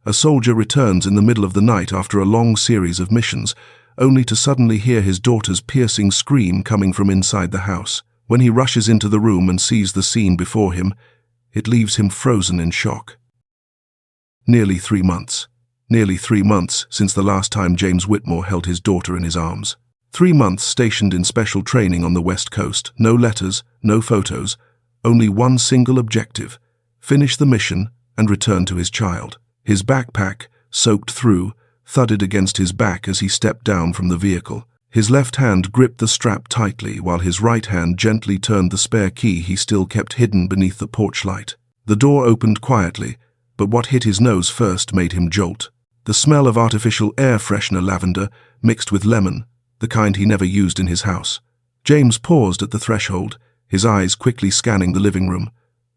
A soldier returns in the middle of the night after a long series of missions, only to suddenly hear his daughter's piercing scream coming from inside the house. When he rushes into the room and sees the scene before him, it leaves him frozen in shock. Nearly 3 months. Nearly 3 months since the last time James Whitmore held his daughter in his arms. 3 months stationed in special training on the West Coast. No letters, no photos, only one single objective: finish the mission and return to his child. His backpack, soaked through, thudded against his back as he stepped down from the vehicle. His left hand gripped the strap tightly while his right hand gently turned the spare key he still kept hidden beneath the porch light. The door opened quietly, but what hit his nose first made him jolt. The smell of artificial air freshener lavender mixed with lemon, the kind he never used in his house. James paused at the threshold, his eyes quickly scanning the living room.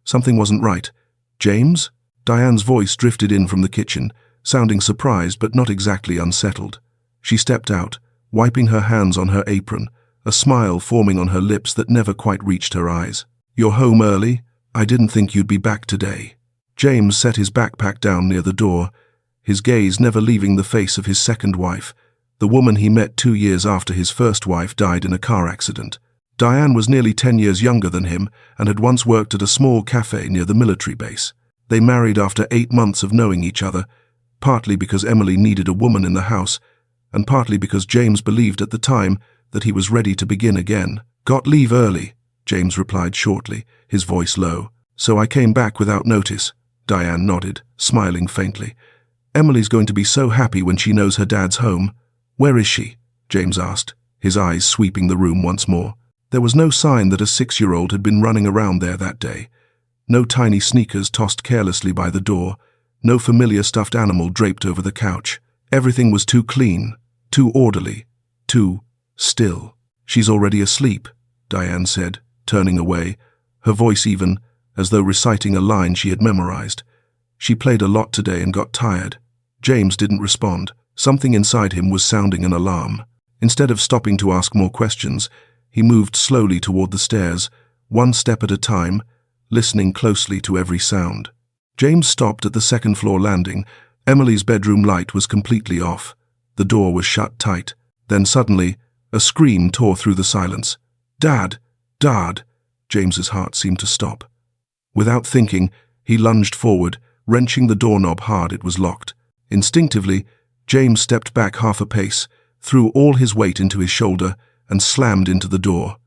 Something wasn't right. "James?" Diane's voice drifted in from the kitchen, sounding surprised but not exactly unsettled. She stepped out, wiping her hands on her apron, a smile forming on her lips that never quite reached her eyes. "You're home early? I didn't think you'd be back today." James set his backpack down near the door, his gaze never leaving the face of his second wife, the woman he met 2 years after his first wife died in a car accident. Diane was nearly 10 years younger than him and had once worked at a small cafe near the military base. They married after 8 months of knowing each other, partly because Emily needed a woman in the house, and partly because James believed at the time that he was ready to begin again. "Got leave early," James replied shortly, his voice low. "So I came back without notice." Diane nodded, smiling faintly. "Emily's going to be so happy when she knows her dad's home." "Where is she?" James asked, his eyes sweeping the room once more. There was no sign that a 6-year-old had been running around there that day. No tiny sneakers tossed carelessly by the door, no familiar stuffed animal draped over the couch. Everything was too clean, too orderly, too still. "She's already asleep," Diane said, turning away, her voice even, as though reciting a line she had memorized. "She played a lot today and got tired." James didn't respond. Something inside him was sounding an alarm. Instead of stopping to ask more questions, he moved slowly toward the stairs, one step at a time, listening closely to every sound. James stopped at the second-floor landing. Emily's bedroom light was completely off. The door was shut tight. Then suddenly, a scream tore through the silence. "Dad! Dad!" James's heart seemed to stop. Without thinking, he lunged forward, wrenching the doorknob hard. It was locked. Instinctively, James stepped back half a pace, threw all his weight into his shoulder, and slammed into the door.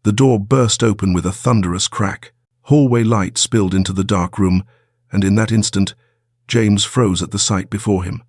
The door burst open with a thunderous crack. Hallway light spilled into the dark room, and in that instant, James froze at the sight before him.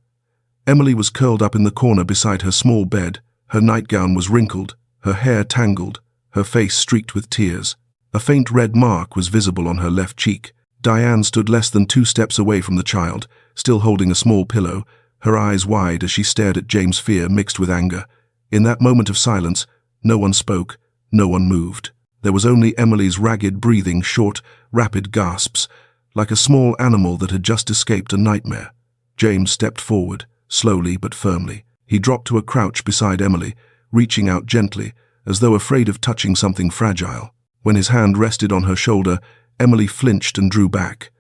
Emily was curled up in the corner beside her small bed. Her nightgown was wrinkled, her hair tangled, her face streaked with tears. A faint red mark was visible on her left cheek. Diane stood less than 2 steps away from the child, still holding a small pillow, her eyes wide as she stared at James' fear mixed with anger. In that moment of silence, no one spoke, no one moved. There was only Emily's ragged breathing, short, rapid gasps, like a small animal that had just escaped a nightmare. James stepped forward, slowly but firmly. He dropped to a crouch beside Emily, reaching out gently, as though afraid of touching something fragile. When his hand rested on her shoulder, Emily flinched and drew back.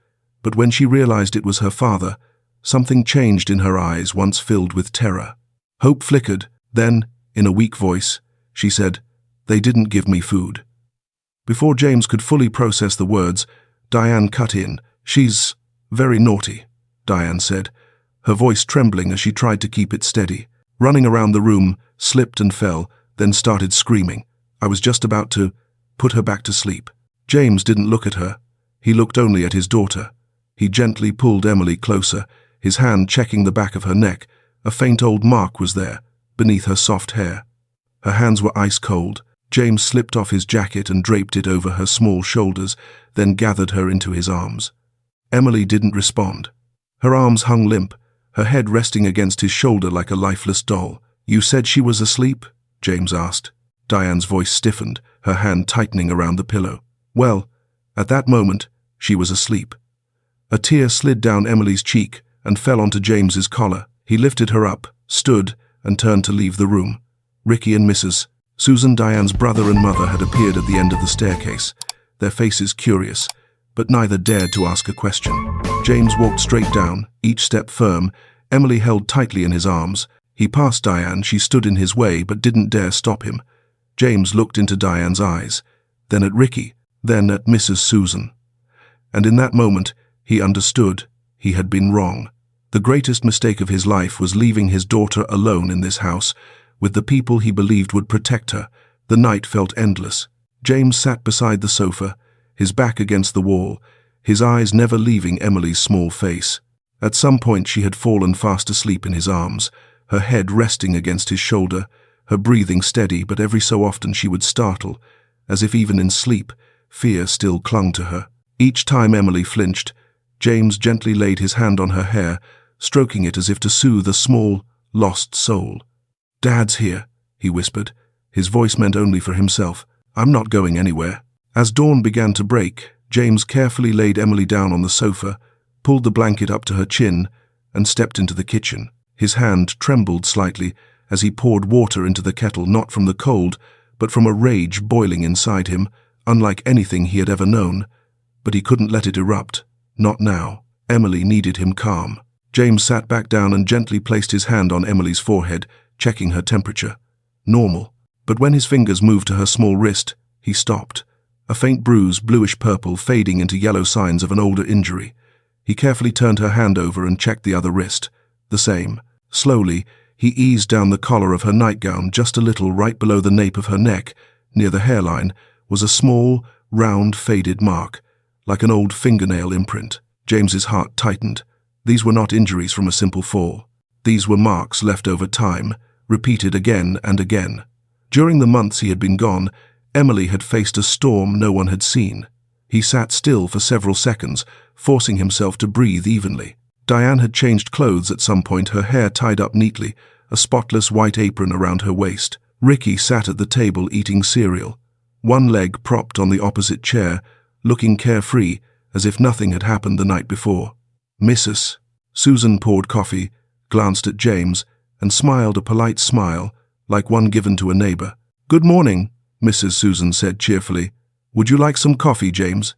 But when she realized it was her father, something changed in her eyes once filled with terror. Hope flickered. Then, in a weak voice, she said, "They didn't give me food." Before James could fully process the words, Diane cut in. "She's very naughty," Diane said, her voice trembling as she tried to keep it steady. Running around the room, slipped and fell, then started screaming. "I was just about to put her back to sleep." James didn't look at her. He looked only at his daughter. He gently pulled Emily closer, his hand checking the back of her neck. A faint old mark was there, beneath her soft hair. Her hands were ice cold. James slipped off his jacket and draped it over her small shoulders, then gathered her into his arms. Emily didn't respond. Her arms hung limp, her head resting against his shoulder like a lifeless doll. "You said she was asleep?" James asked. Diane's voice stiffened, her hand tightening around the pillow. "Well, at that moment, she was asleep." A tear slid down Emily's cheek and fell onto James's collar. He lifted her up, stood, and turned to leave the room. Ricky and Mrs. Susan, Diane's brother and mother, had appeared at the end of the staircase, their faces curious, but neither dared to ask a question. James walked straight down, each step firm, Emily held tightly in his arms. He passed Diane, she stood in his way but didn't dare stop him. James looked into Diane's eyes, then at Ricky, then at Mrs. Susan. And in that moment, he understood he had been wrong. The greatest mistake of his life was leaving his daughter alone in this house, with the people he believed would protect her. The night felt endless. James sat beside the sofa, his back against the wall, his eyes never leaving Emily's small face. At some point she had fallen fast asleep in his arms, her head resting against his shoulder, her breathing steady, but every so often she would startle, as if even in sleep, fear still clung to her. Each time Emily flinched, James gently laid his hand on her hair, stroking it as if to soothe a small, lost soul. "Dad's here," he whispered. His voice meant only for himself. "I'm not going anywhere." As dawn began to break, James carefully laid Emily down on the sofa, pulled the blanket up to her chin, and stepped into the kitchen. His hand trembled slightly as he poured water into the kettle, not from the cold, but from a rage boiling inside him, unlike anything he had ever known. But he couldn't let it erupt. Not now. Emily needed him calm. James sat back down and gently placed his hand on Emily's forehead, checking her temperature. Normal. But when his fingers moved to her small wrist, he stopped. A faint bruise, bluish-purple, fading into yellow signs of an older injury. He carefully turned her hand over and checked the other wrist. The same. Slowly, he eased down the collar of her nightgown just a little. Right below the nape of her neck, near the hairline, was a small, round, faded mark, like an old fingernail imprint. James's heart tightened. These were not injuries from a simple fall. These were marks left over time, repeated again and again. During the months he had been gone, Emily had faced a storm no one had seen. He sat still for several seconds, forcing himself to breathe evenly. Diane had changed clothes at some point, her hair tied up neatly, a spotless white apron around her waist. Ricky sat at the table eating cereal, one leg propped on the opposite chair, looking carefree, as if nothing had happened the night before. Mrs. Susan poured coffee, glanced at James, and smiled a polite smile, like one given to a neighbor. "Good morning," Mrs. Susan said cheerfully. "Would you like some coffee, James?"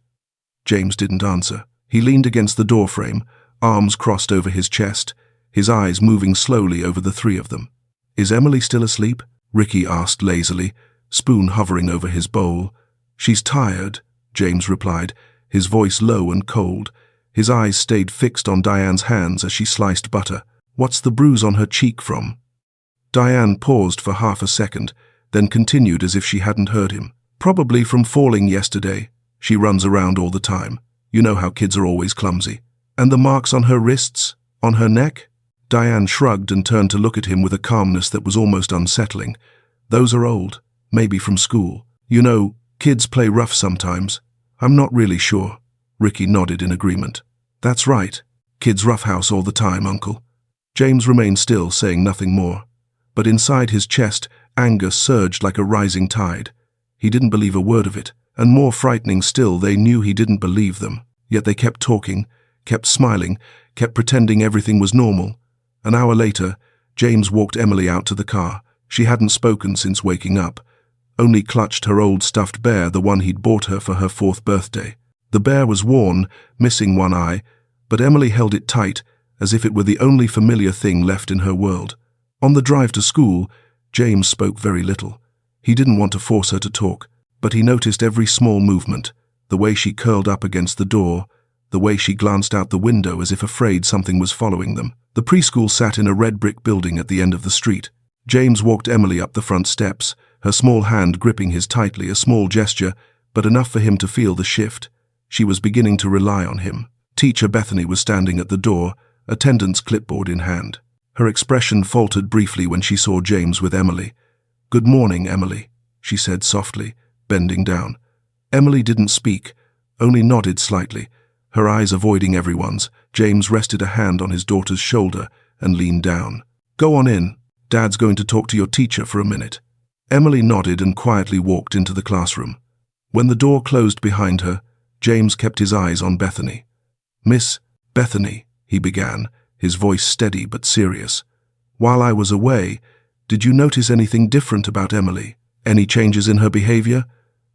James didn't answer. He leaned against the doorframe, arms crossed over his chest, his eyes moving slowly over the three of them. "Is Emily still asleep?" Ricky asked lazily, spoon hovering over his bowl. "She's tired," James replied, his voice low and cold. His eyes stayed fixed on Diane's hands as she sliced butter. "What's the bruise on her cheek from?" Diane paused for half a second, then continued as if she hadn't heard him. "Probably from falling yesterday. She runs around all the time. You know how kids are always clumsy. And the marks on her wrists? On her neck?" Diane shrugged and turned to look at him with a calmness that was almost unsettling. "Those are old, maybe from school. You know, kids play rough sometimes." "I'm not really sure." Ricky nodded in agreement. "That's right. Kids roughhouse all the time, Uncle." James remained still, saying nothing more. But inside his chest, anger surged like a rising tide. He didn't believe a word of it, and more frightening still, they knew he didn't believe them. Yet they kept talking, kept smiling, kept pretending everything was normal. An hour later, James walked Emily out to the car. She hadn't spoken since waking up, only clutched her old stuffed bear, the one he'd bought her for her 4th birthday. The bear was worn, missing one eye, but Emily held it tight, as if it were the only familiar thing left in her world. On the drive to school, James spoke very little. He didn't want to force her to talk, but he noticed every small movement, the way she curled up against the door, the way she glanced out the window as if afraid something was following them. The preschool sat in a red brick building at the end of the street. James walked Emily up the front steps, her small hand gripping his tightly, a small gesture, but enough for him to feel the shift. She was beginning to rely on him. Teacher Bethany was standing at the door, attendance clipboard in hand. Her expression faltered briefly when she saw James with Emily. "Good morning, Emily," she said softly, bending down. Emily didn't speak, only nodded slightly, her eyes avoiding everyone's. James rested a hand on his daughter's shoulder and leaned down. "Go on in. Dad's going to talk to your teacher for a minute." Emily nodded and quietly walked into the classroom. When the door closed behind her, James kept his eyes on Bethany. "Miss Bethany," he began, his voice steady but serious. "While I was away, did you notice anything different about Emily? Any changes in her behavior?"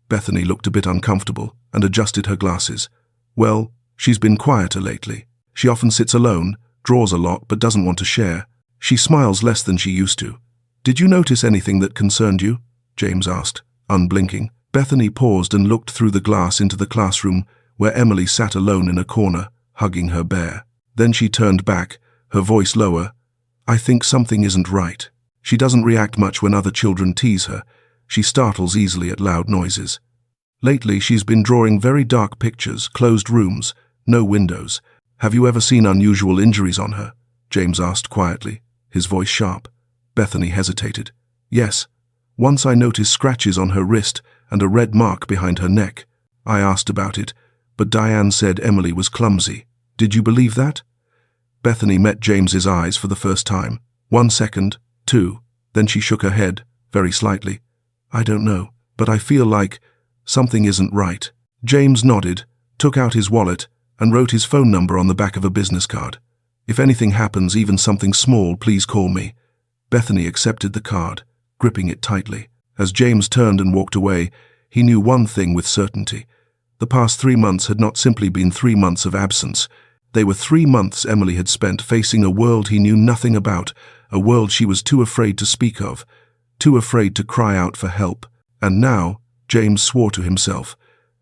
Bethany looked a bit uncomfortable and adjusted her glasses. Well, she's been quieter lately. She often sits alone, draws a lot but doesn't want to share. She smiles less than she used to. Did you notice anything that concerned you? James asked, unblinking. Bethany paused and looked through the glass into the classroom where Emily sat alone in a corner, hugging her bear. Then she turned back, her voice lower. I think something isn't right. She doesn't react much when other children tease her. She startles easily at loud noises. Lately, she's been drawing very dark pictures, closed rooms, no windows. Have you ever seen unusual injuries on her? James asked quietly, his voice sharp. Bethany hesitated. Yes. Once I noticed scratches on her wrist and a red mark behind her neck. I asked about it, but Diane said Emily was clumsy. Did you believe that? Bethany met James's eyes for the first time. 1 second, 2, then she shook her head, very slightly. I don't know, but I feel like something isn't right. James nodded, took out his wallet, and wrote his phone number on the back of a business card. If anything happens, even something small, please call me. Bethany accepted the card, gripping it tightly. As James turned and walked away, he knew one thing with certainty. The past 3 months had not simply been 3 months of absence. They were 3 months Emily had spent facing a world he knew nothing about, a world she was too afraid to speak of, too afraid to cry out for help. And now, James swore to himself,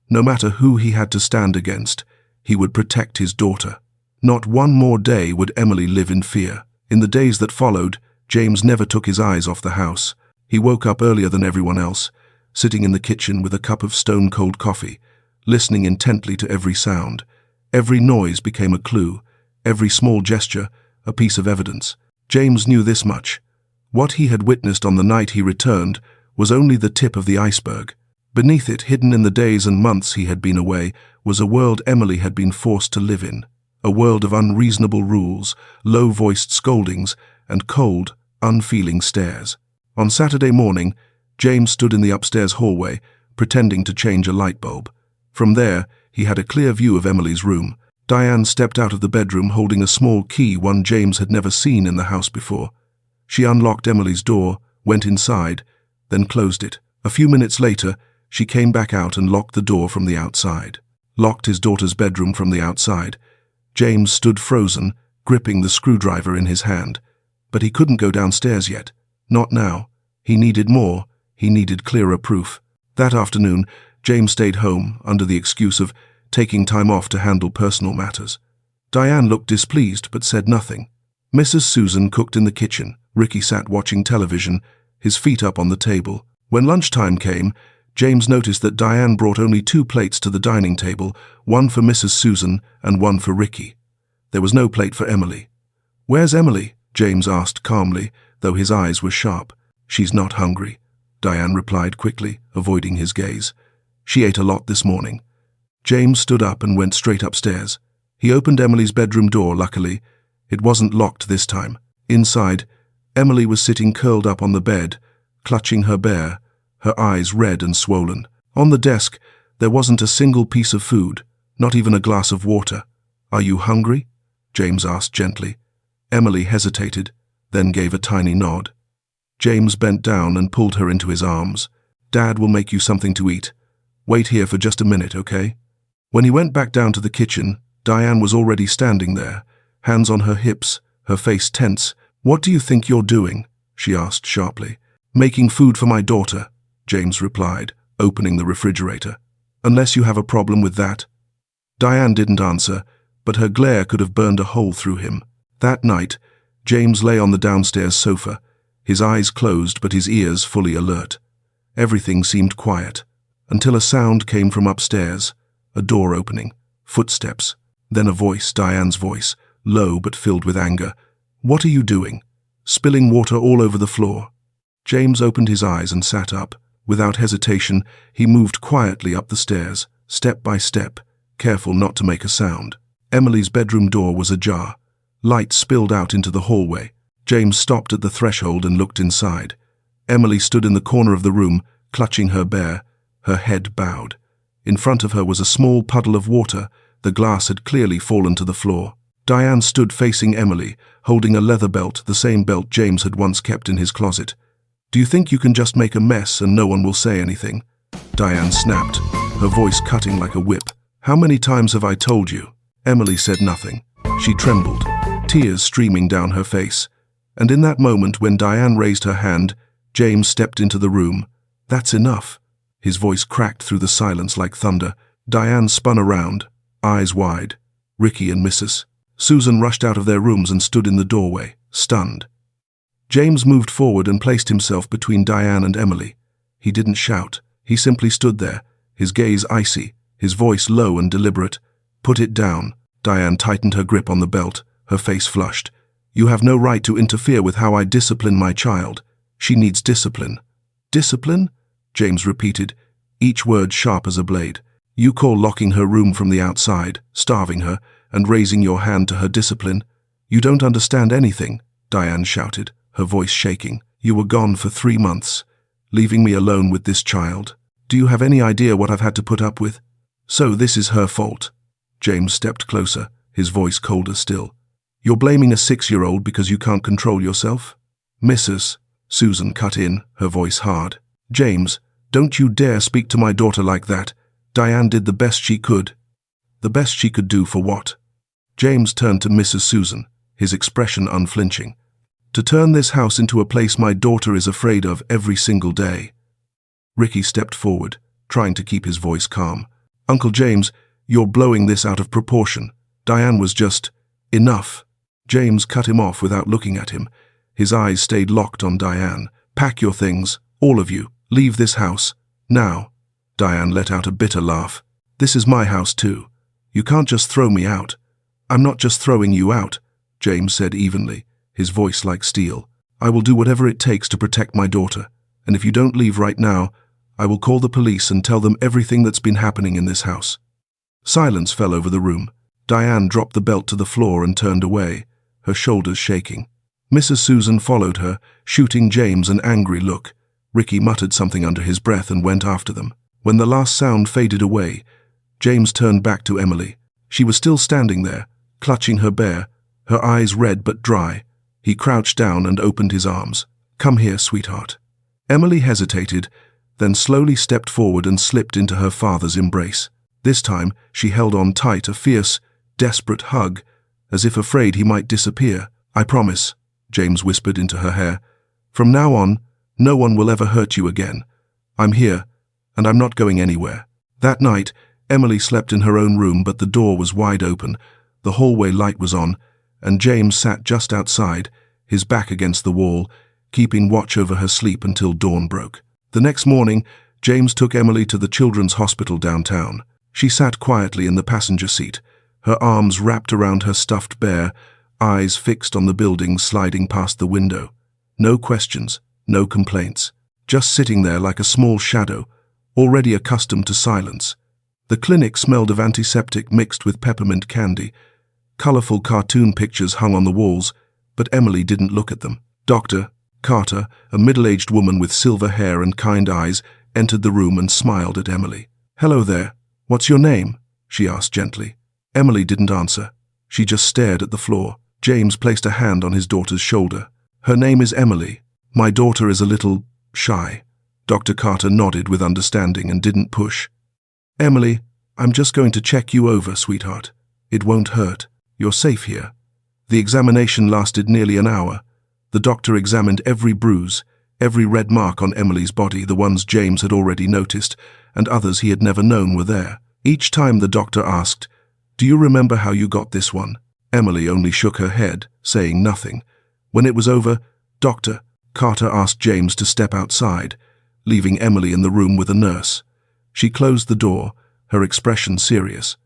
no matter who he had to stand against, he would protect his daughter. Not one more day would Emily live in fear. In the days that followed, James never took his eyes off the house. He woke up earlier than everyone else, sitting in the kitchen with a cup of stone-cold coffee, listening intently to every sound. Every noise became a clue, every small gesture a piece of evidence. James knew this much. What he had witnessed on the night he returned was only the tip of the iceberg. Beneath it, hidden in the days and months he had been away, was a world Emily had been forced to live in. A world of unreasonable rules, low-voiced scoldings, and cold, unfeeling stares. On Saturday morning, James stood in the upstairs hallway, pretending to change a light bulb. From there, he had a clear view of Emily's room. Diane stepped out of the bedroom holding a small key one James had never seen in the house before. She unlocked Emily's door, went inside, then closed it. A few minutes later, she came back out and locked the door from the outside. Locked his daughter's bedroom from the outside. James stood frozen, gripping the screwdriver in his hand. But he couldn't go downstairs yet. Not now. He needed more. He needed clearer proof. That afternoon, James stayed home under the excuse of taking time off to handle personal matters. Diane looked displeased but said nothing. Mrs. Susan cooked in the kitchen. Ricky sat watching television, his feet up on the table. When lunchtime came, James noticed that Diane brought only 2 plates to the dining table, one for Mrs. Susan and one for Ricky. There was no plate for Emily. "Where's Emily?" James asked calmly, though his eyes were sharp. "She's not hungry," Diane replied quickly, avoiding his gaze. "She ate a lot this morning." James stood up and went straight upstairs. He opened Emily's bedroom door, luckily. It wasn't locked this time. Inside, Emily was sitting curled up on the bed, clutching her bear, her eyes red and swollen. On the desk, there wasn't a single piece of food, not even a glass of water. "Are you hungry?" James asked gently. Emily hesitated, then gave a tiny nod. James bent down and pulled her into his arms. "Dad will make you something to eat. Wait here for just a minute, okay?" When he went back down to the kitchen, Diane was already standing there, hands on her hips, her face tense. "What do you think you're doing?" she asked sharply. "Making food for my daughter," James replied, opening the refrigerator. "Unless you have a problem with that." Diane didn't answer, but her glare could have burned a hole through him. That night, James lay on the downstairs sofa, his eyes closed but his ears fully alert. Everything seemed quiet, until a sound came from upstairs, a door opening, footsteps, then a voice, Diane's voice, low but filled with anger. "What are you doing?" "Spilling water all over the floor." James opened his eyes and sat up. Without hesitation, he moved quietly up the stairs, step by step, careful not to make a sound. Emily's bedroom door was ajar. Light spilled out into the hallway. James stopped at the threshold and looked inside. Emily stood in the corner of the room, clutching her bear, her head bowed. In front of her was a small puddle of water. The glass had clearly fallen to the floor. Diane stood facing Emily, holding a leather belt, the same belt James had once kept in his closet. "Do you think you can just make a mess and no one will say anything?" Diane snapped, her voice cutting like a whip. How many times have I told you? Emily said nothing. She trembled, tears streaming down her face. And in that moment when Diane raised her hand, James stepped into the room. That's enough. His voice cracked through the silence like thunder. Diane spun around, eyes wide. Ricky and Mrs. Susan rushed out of their rooms and stood in the doorway, stunned. James moved forward and placed himself between Diane and Emily. He didn't shout. He simply stood there, his gaze icy, his voice low and deliberate. Put it down. Diane tightened her grip on the belt, her face flushed. You have no right to interfere with how I discipline my child. She needs discipline. Discipline? James repeated, each word sharp as a blade. You call locking her room from the outside, starving her, and raising your hand to her discipline? You don't understand anything, Diane shouted, her voice shaking. You were gone for 3 months, leaving me alone with this child. Do you have any idea what I've had to put up with? So this is her fault. James stepped closer, his voice colder still. You're blaming a 6-year-old because you can't control yourself? Mrs. Susan cut in, her voice hard. James, don't you dare speak to my daughter like that. Diane did the best she could. The best she could do for what? James turned to Mrs. Susan, his expression unflinching. To turn this house into a place my daughter is afraid of every single day. Ricky stepped forward, trying to keep his voice calm. Uncle James, you're blowing this out of proportion. Diane was just... enough. James cut him off without looking at him. His eyes stayed locked on Diane. Pack your things, all of you. Leave this house. Now. Diane let out a bitter laugh. This is my house too. You can't just throw me out. I'm not just throwing you out, James said evenly, his voice like steel. I will do whatever it takes to protect my daughter. And if you don't leave right now, I will call the police and tell them everything that's been happening in this house. Silence fell over the room. Diane dropped the belt to the floor and turned away, her shoulders shaking. Mrs. Susan followed her, shooting James an angry look. Ricky muttered something under his breath and went after them. When the last sound faded away, James turned back to Emily. She was still standing there, clutching her bear, her eyes red but dry. He crouched down and opened his arms. Come here, sweetheart. Emily hesitated, then slowly stepped forward and slipped into her father's embrace. This time, she held on tight, a fierce, desperate hug, as if afraid he might disappear. I promise, James whispered into her hair. From now on, no one will ever hurt you again. I'm here, and I'm not going anywhere. That night, Emily slept in her own room, but the door was wide open, the hallway light was on, and James sat just outside, his back against the wall, keeping watch over her sleep until dawn broke. The next morning, James took Emily to the children's hospital downtown. She sat quietly in the passenger seat, her arms wrapped around her stuffed bear, eyes fixed on the building sliding past the window. No questions, no complaints, just sitting there like a small shadow, already accustomed to silence. The clinic smelled of antiseptic mixed with peppermint candy. Colorful cartoon pictures hung on the walls, but Emily didn't look at them. Dr. Carter, a middle-aged woman with silver hair and kind eyes, entered the room and smiled at Emily. Hello there. What's your name? She asked gently. Emily didn't answer. She just stared at the floor. James placed a hand on his daughter's shoulder. Her name is Emily. My daughter is a little shy. Dr. Carter nodded with understanding and didn't push. Emily, I'm just going to check you over, sweetheart. It won't hurt. You're safe here. The examination lasted nearly an hour. The doctor examined every bruise, every red mark on Emily's body, the ones James had already noticed, and others he had never known were there. Each time the doctor asked, Do you remember how you got this one? Emily only shook her head, saying nothing. When it was over, Dr. Carter asked James to step outside, leaving Emily in the room with a nurse. She closed the door, her expression serious.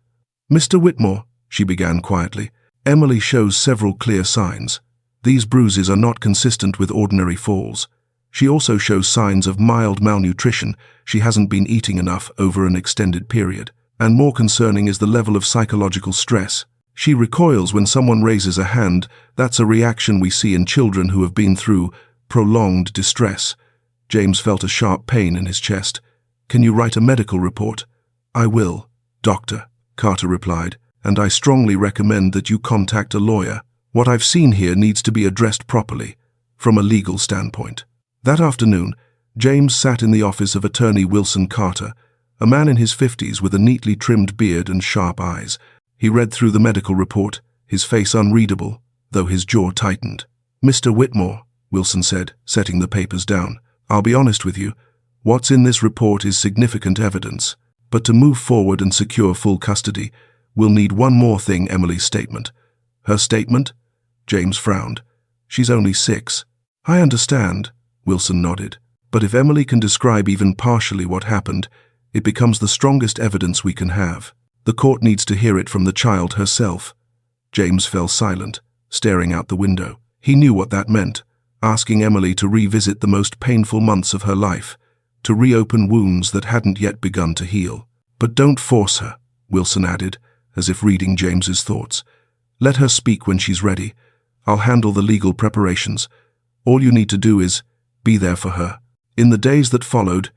Mr. Whitmore, she began quietly, Emily shows several clear signs. These bruises are not consistent with ordinary falls. She also shows signs of mild malnutrition. She hasn't been eating enough over an extended period. And more concerning is the level of psychological stress. She recoils when someone raises a hand. That's a reaction we see in children who have been through prolonged distress. James felt a sharp pain in his chest. Can you write a medical report? I will, Doctor, Carter replied, and I strongly recommend that you contact a lawyer. What I've seen here needs to be addressed properly, from a legal standpoint. That afternoon, James sat in the office of Attorney Wilson Carter, A man in his 50s with a neatly trimmed beard and sharp eyes. He read through the medical report, his face unreadable, though his jaw tightened. "Mr. Whitmore," Wilson said, setting the papers down, "I'll be honest with you. What's in this report is significant evidence. But to move forward and secure full custody, we'll need one more thing: Emily's statement." "Her statement?" James frowned. "She's only 6. "I understand," Wilson nodded. "But if Emily can describe even partially what happened, it becomes the strongest evidence we can have. The court needs to hear it from the child herself." James fell silent, staring out the window. He knew what that meant, asking Emily to revisit the most painful months of her life, to reopen wounds that hadn't yet begun to heal. "But don't force her," Wilson added, as if reading James's thoughts. "Let her speak when she's ready. I'll handle the legal preparations. All you need to do is be there for her." In the days that followed,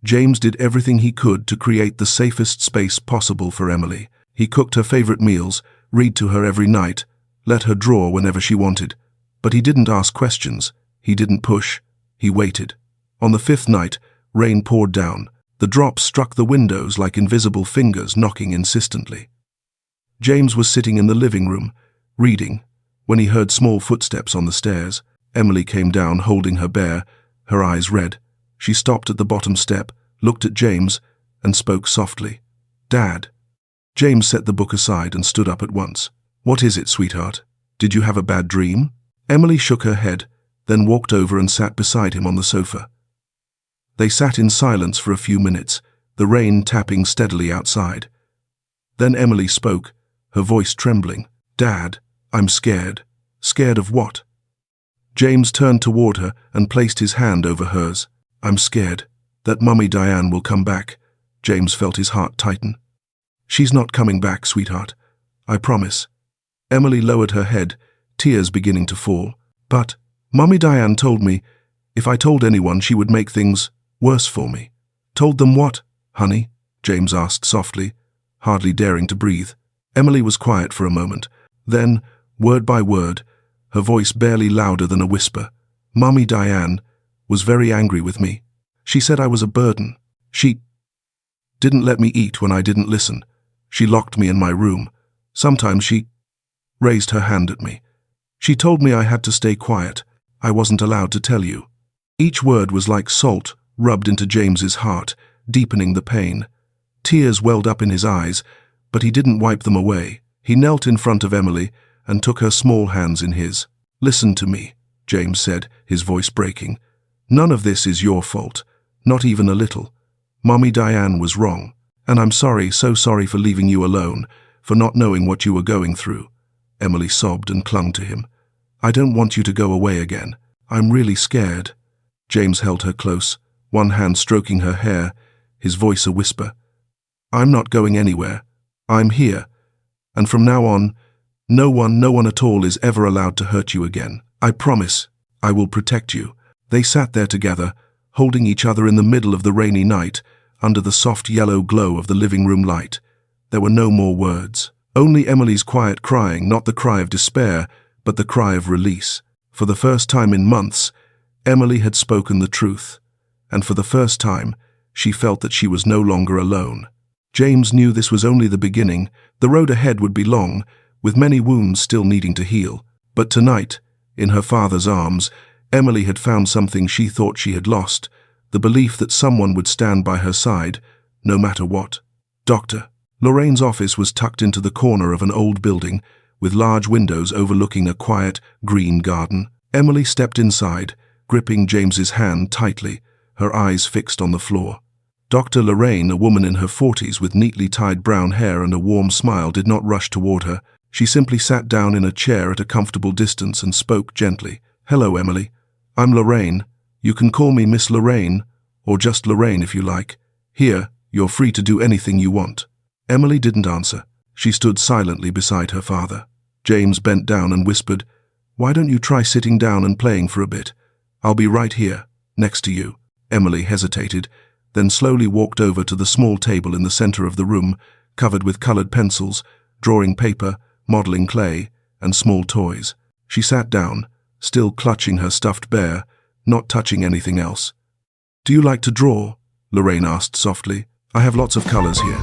James did everything he could to create the safest space possible for Emily. He cooked her favorite meals, read to her every night, let her draw whenever she wanted. But he didn't ask questions. He didn't push. He waited. On the 5th night, rain poured down. The drops struck the windows like invisible fingers knocking insistently. James was sitting in the living room, reading, when he heard small footsteps on the stairs. Emily came down holding her bear, her eyes red. She stopped at the bottom step, looked at James, and spoke softly. "Dad." James set the book aside and stood up at once. "What is it, sweetheart? Did you have a bad dream?" Emily shook her head, then walked over and sat beside him on the sofa. They sat in silence for a few minutes, the rain tapping steadily outside. Then Emily spoke, her voice trembling. "Dad, I'm scared." "Scared of what?" James turned toward her and placed his hand over hers. "I'm scared that Mummy Diane will come back." James felt his heart tighten. "She's not coming back, sweetheart. I promise." Emily lowered her head, tears beginning to fall. "But Mummy Diane told me if I told anyone she would make things worse for me." "Told them what, honey?" James asked softly, hardly daring to breathe. Emily was quiet for a moment. Then, word by word, her voice barely louder than a whisper, "Mummy Diane was very angry with me. She said I was a burden. She didn't let me eat when I didn't listen. She locked me in my room. Sometimes she raised her hand at me. She told me I had to stay quiet. I wasn't allowed to tell you." Each word was like salt rubbed into James's heart, deepening the pain. Tears welled up in his eyes, but he didn't wipe them away. He knelt in front of Emily and took her small hands in his. "Listen to me," James said, his voice breaking. "None of this is your fault, not even a little. Mummy Diane was wrong, and I'm sorry, so sorry for leaving you alone, for not knowing what you were going through." Emily sobbed and clung to him. "I don't want you to go away again. I'm really scared." James held her close, one hand stroking her hair, his voice a whisper. "I'm not going anywhere. I'm here. And from now on, no one at all is ever allowed to hurt you again. I promise I will protect you." They sat there together, holding each other in the middle of the rainy night, under the soft yellow glow of the living room light. There were no more words. Only Emily's quiet crying, not the cry of despair, but the cry of release. For the first time in months, Emily had spoken the truth, and for the first time, she felt that she was no longer alone. James knew this was only the beginning. The road ahead would be long, with many wounds still needing to heal. But tonight, in her father's arms, Emily had found something she thought she had lost, the belief that someone would stand by her side, no matter what. Dr. Lorraine's office was tucked into the corner of an old building, with large windows overlooking a quiet, green garden. Emily stepped inside, gripping James's hand tightly, her eyes fixed on the floor. Dr. Lorraine, a woman in her 40s with neatly tied brown hair and a warm smile, did not rush toward her. She simply sat down in a chair at a comfortable distance and spoke gently. "Hello, Emily. I'm Lorraine. You can call me Miss Lorraine, or just Lorraine if you like. Here, you're free to do anything you want." Emily didn't answer. She stood silently beside her father. James bent down and whispered, "Why don't you try sitting down and playing for a bit? I'll be right here, next to you." Emily hesitated, then slowly walked over to the small table in the center of the room, covered with colored pencils, drawing paper, modeling clay, and small toys. She sat down, still clutching her stuffed bear, not touching anything else. "Do you like to draw?" Lorraine asked softly. I have lots of colors here.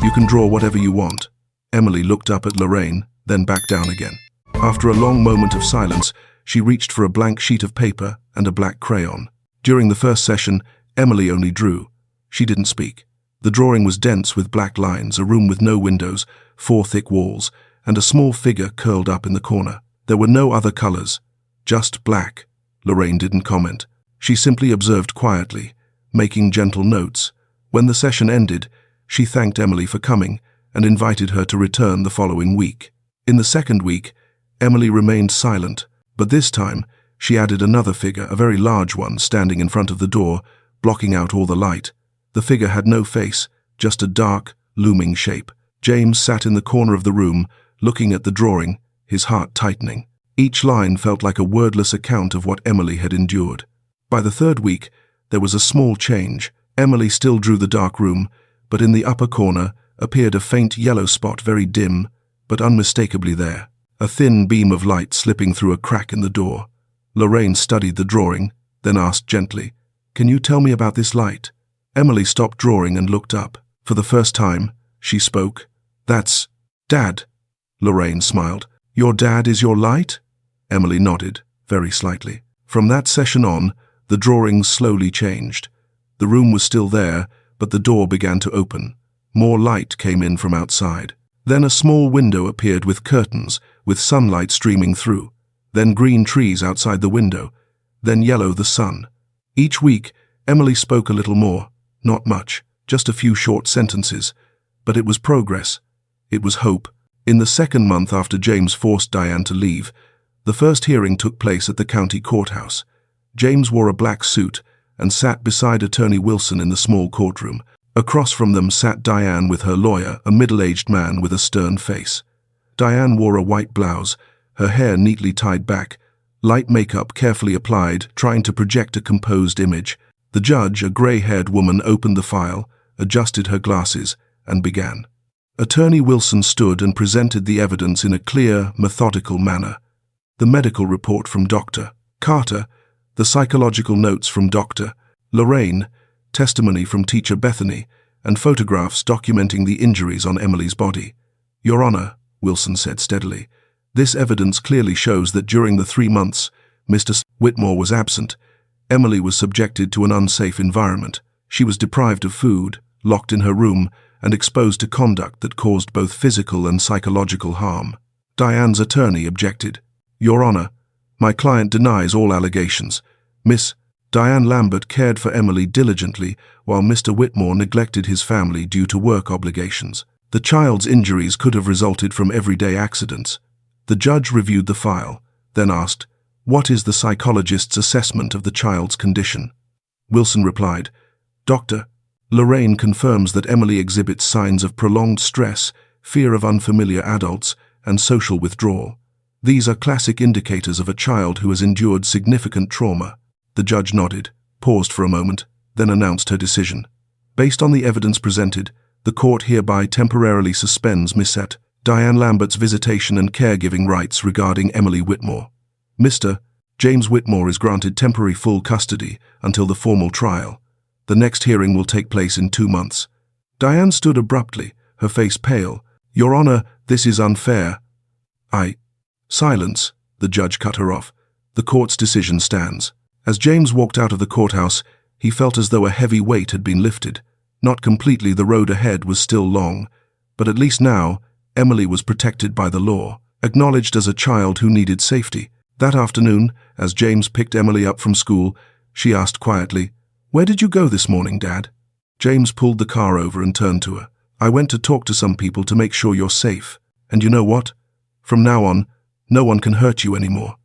You can draw whatever you want. Emily looked up at Lorraine, then back down again. After a long moment of silence, she reached for a blank sheet of paper and a black crayon. During the first session, Emily only drew. She didn't speak. The drawing was dense with black lines, a room with no windows, 4 thick walls, and a small figure curled up in the corner. There were no other colors, just black. Lorraine didn't comment. She simply observed quietly, making gentle notes. When the session ended, she thanked Emily for coming and invited her to return the following week. In the second week, Emily remained silent, but this time she added another figure, a very large one, standing in front of the door, blocking out all the light. The figure had no face, just a dark, looming shape. James sat in the corner of the room, looking at the drawing, his heart tightening. Each line felt like a wordless account of what Emily had endured. By the third week, there was a small change. Emily still drew the dark room, but in the upper corner appeared a faint yellow spot, very dim, but unmistakably there. A thin beam of light slipping through a crack in the door. Lorraine studied the drawing, then asked gently, "Can you tell me about this light?" Emily stopped drawing and looked up. For the first time, she spoke. "That's Dad." Lorraine smiled. "Your dad is your light?" Emily nodded, very slightly. From that session on, the drawings slowly changed. The room was still there, but the door began to open. More light came in from outside. Then a small window appeared with curtains, with sunlight streaming through. Then green trees outside the window. Then yellow the sun. Each week, Emily spoke a little more. Not much, just a few short sentences. But it was progress. It was hope. In the second month after James forced Diane to leave, the first hearing took place at the county courthouse. James wore a black suit and sat beside Attorney Wilson in the small courtroom. Across from them sat Diane with her lawyer, a middle-aged man with a stern face. Diane wore a white blouse, her hair neatly tied back, light makeup carefully applied, trying to project a composed image. The judge, a grey-haired woman, opened the file, adjusted her glasses, and began. Attorney Wilson stood and presented the evidence in a clear, methodical manner. The medical report from Dr. Carter, the psychological notes from Dr. Lorraine, testimony from Teacher Bethany, and photographs documenting the injuries on Emily's body. "Your Honor," Wilson said steadily, "this evidence clearly shows that during the 3 months Mr. Whitmore was absent, Emily was subjected to an unsafe environment. She was deprived of food, locked in her room, and exposed to conduct that caused both physical and psychological harm." Diane's attorney objected. "Your Honor, my client denies all allegations. Miss Diane Lambert cared for Emily diligently while Mr. Whitmore neglected his family due to work obligations. The child's injuries could have resulted from everyday accidents." The judge reviewed the file, then asked, "What is the psychologist's assessment of the child's condition?" Wilson replied, "Dr. Lorraine confirms that Emily exhibits signs of prolonged stress, fear of unfamiliar adults, and social withdrawal. These are classic indicators of a child who has endured significant trauma." The judge nodded, paused for a moment, then announced her decision. "Based on the evidence presented, the court hereby temporarily suspends Miss Diane Lambert's visitation and caregiving rights regarding Emily Whitmore. Mr. James Whitmore is granted temporary full custody until the formal trial. The next hearing will take place in 2 months." Diane stood abruptly, her face pale. "Your Honor, this is unfair." Silence, the judge cut her off. "The court's decision stands." As James walked out of the courthouse, he felt as though a heavy weight had been lifted. Not completely, the road ahead was still long, but at least now, Emily was protected by the law, acknowledged as a child who needed safety. That afternoon, as James picked Emily up from school, she asked quietly, "Where did you go this morning, Dad?" James pulled the car over and turned to her. "I went to talk to some people to make sure you're safe. And you know what? From now on, no one can hurt you anymore."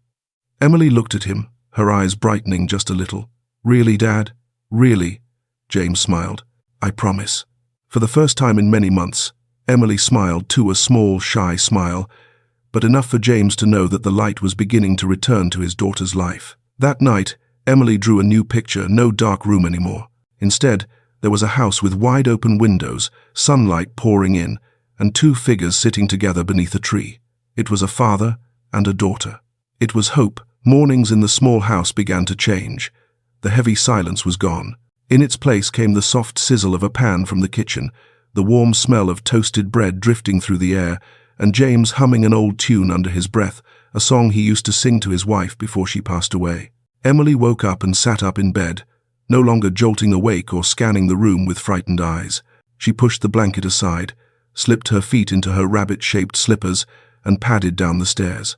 Emily looked at him, her eyes brightening just a little. "Really, Dad? Really?" James smiled. "I promise." For the first time in many months, Emily smiled too, a small, shy smile, but enough for James to know that the light was beginning to return to his daughter's life. That night, Emily drew a new picture, no dark room anymore. Instead, there was a house with wide-open windows, sunlight pouring in, and 2 figures sitting together beneath a tree. It was a father and a daughter. It was hope. Mornings in the small house began to change. The heavy silence was gone. In its place came the soft sizzle of a pan from the kitchen, the warm smell of toasted bread drifting through the air, and James humming an old tune under his breath, a song he used to sing to his wife before she passed away. Emily woke up and sat up in bed, no longer jolting awake or scanning the room with frightened eyes. She pushed the blanket aside, slipped her feet into her rabbit-shaped slippers, and padded down the stairs.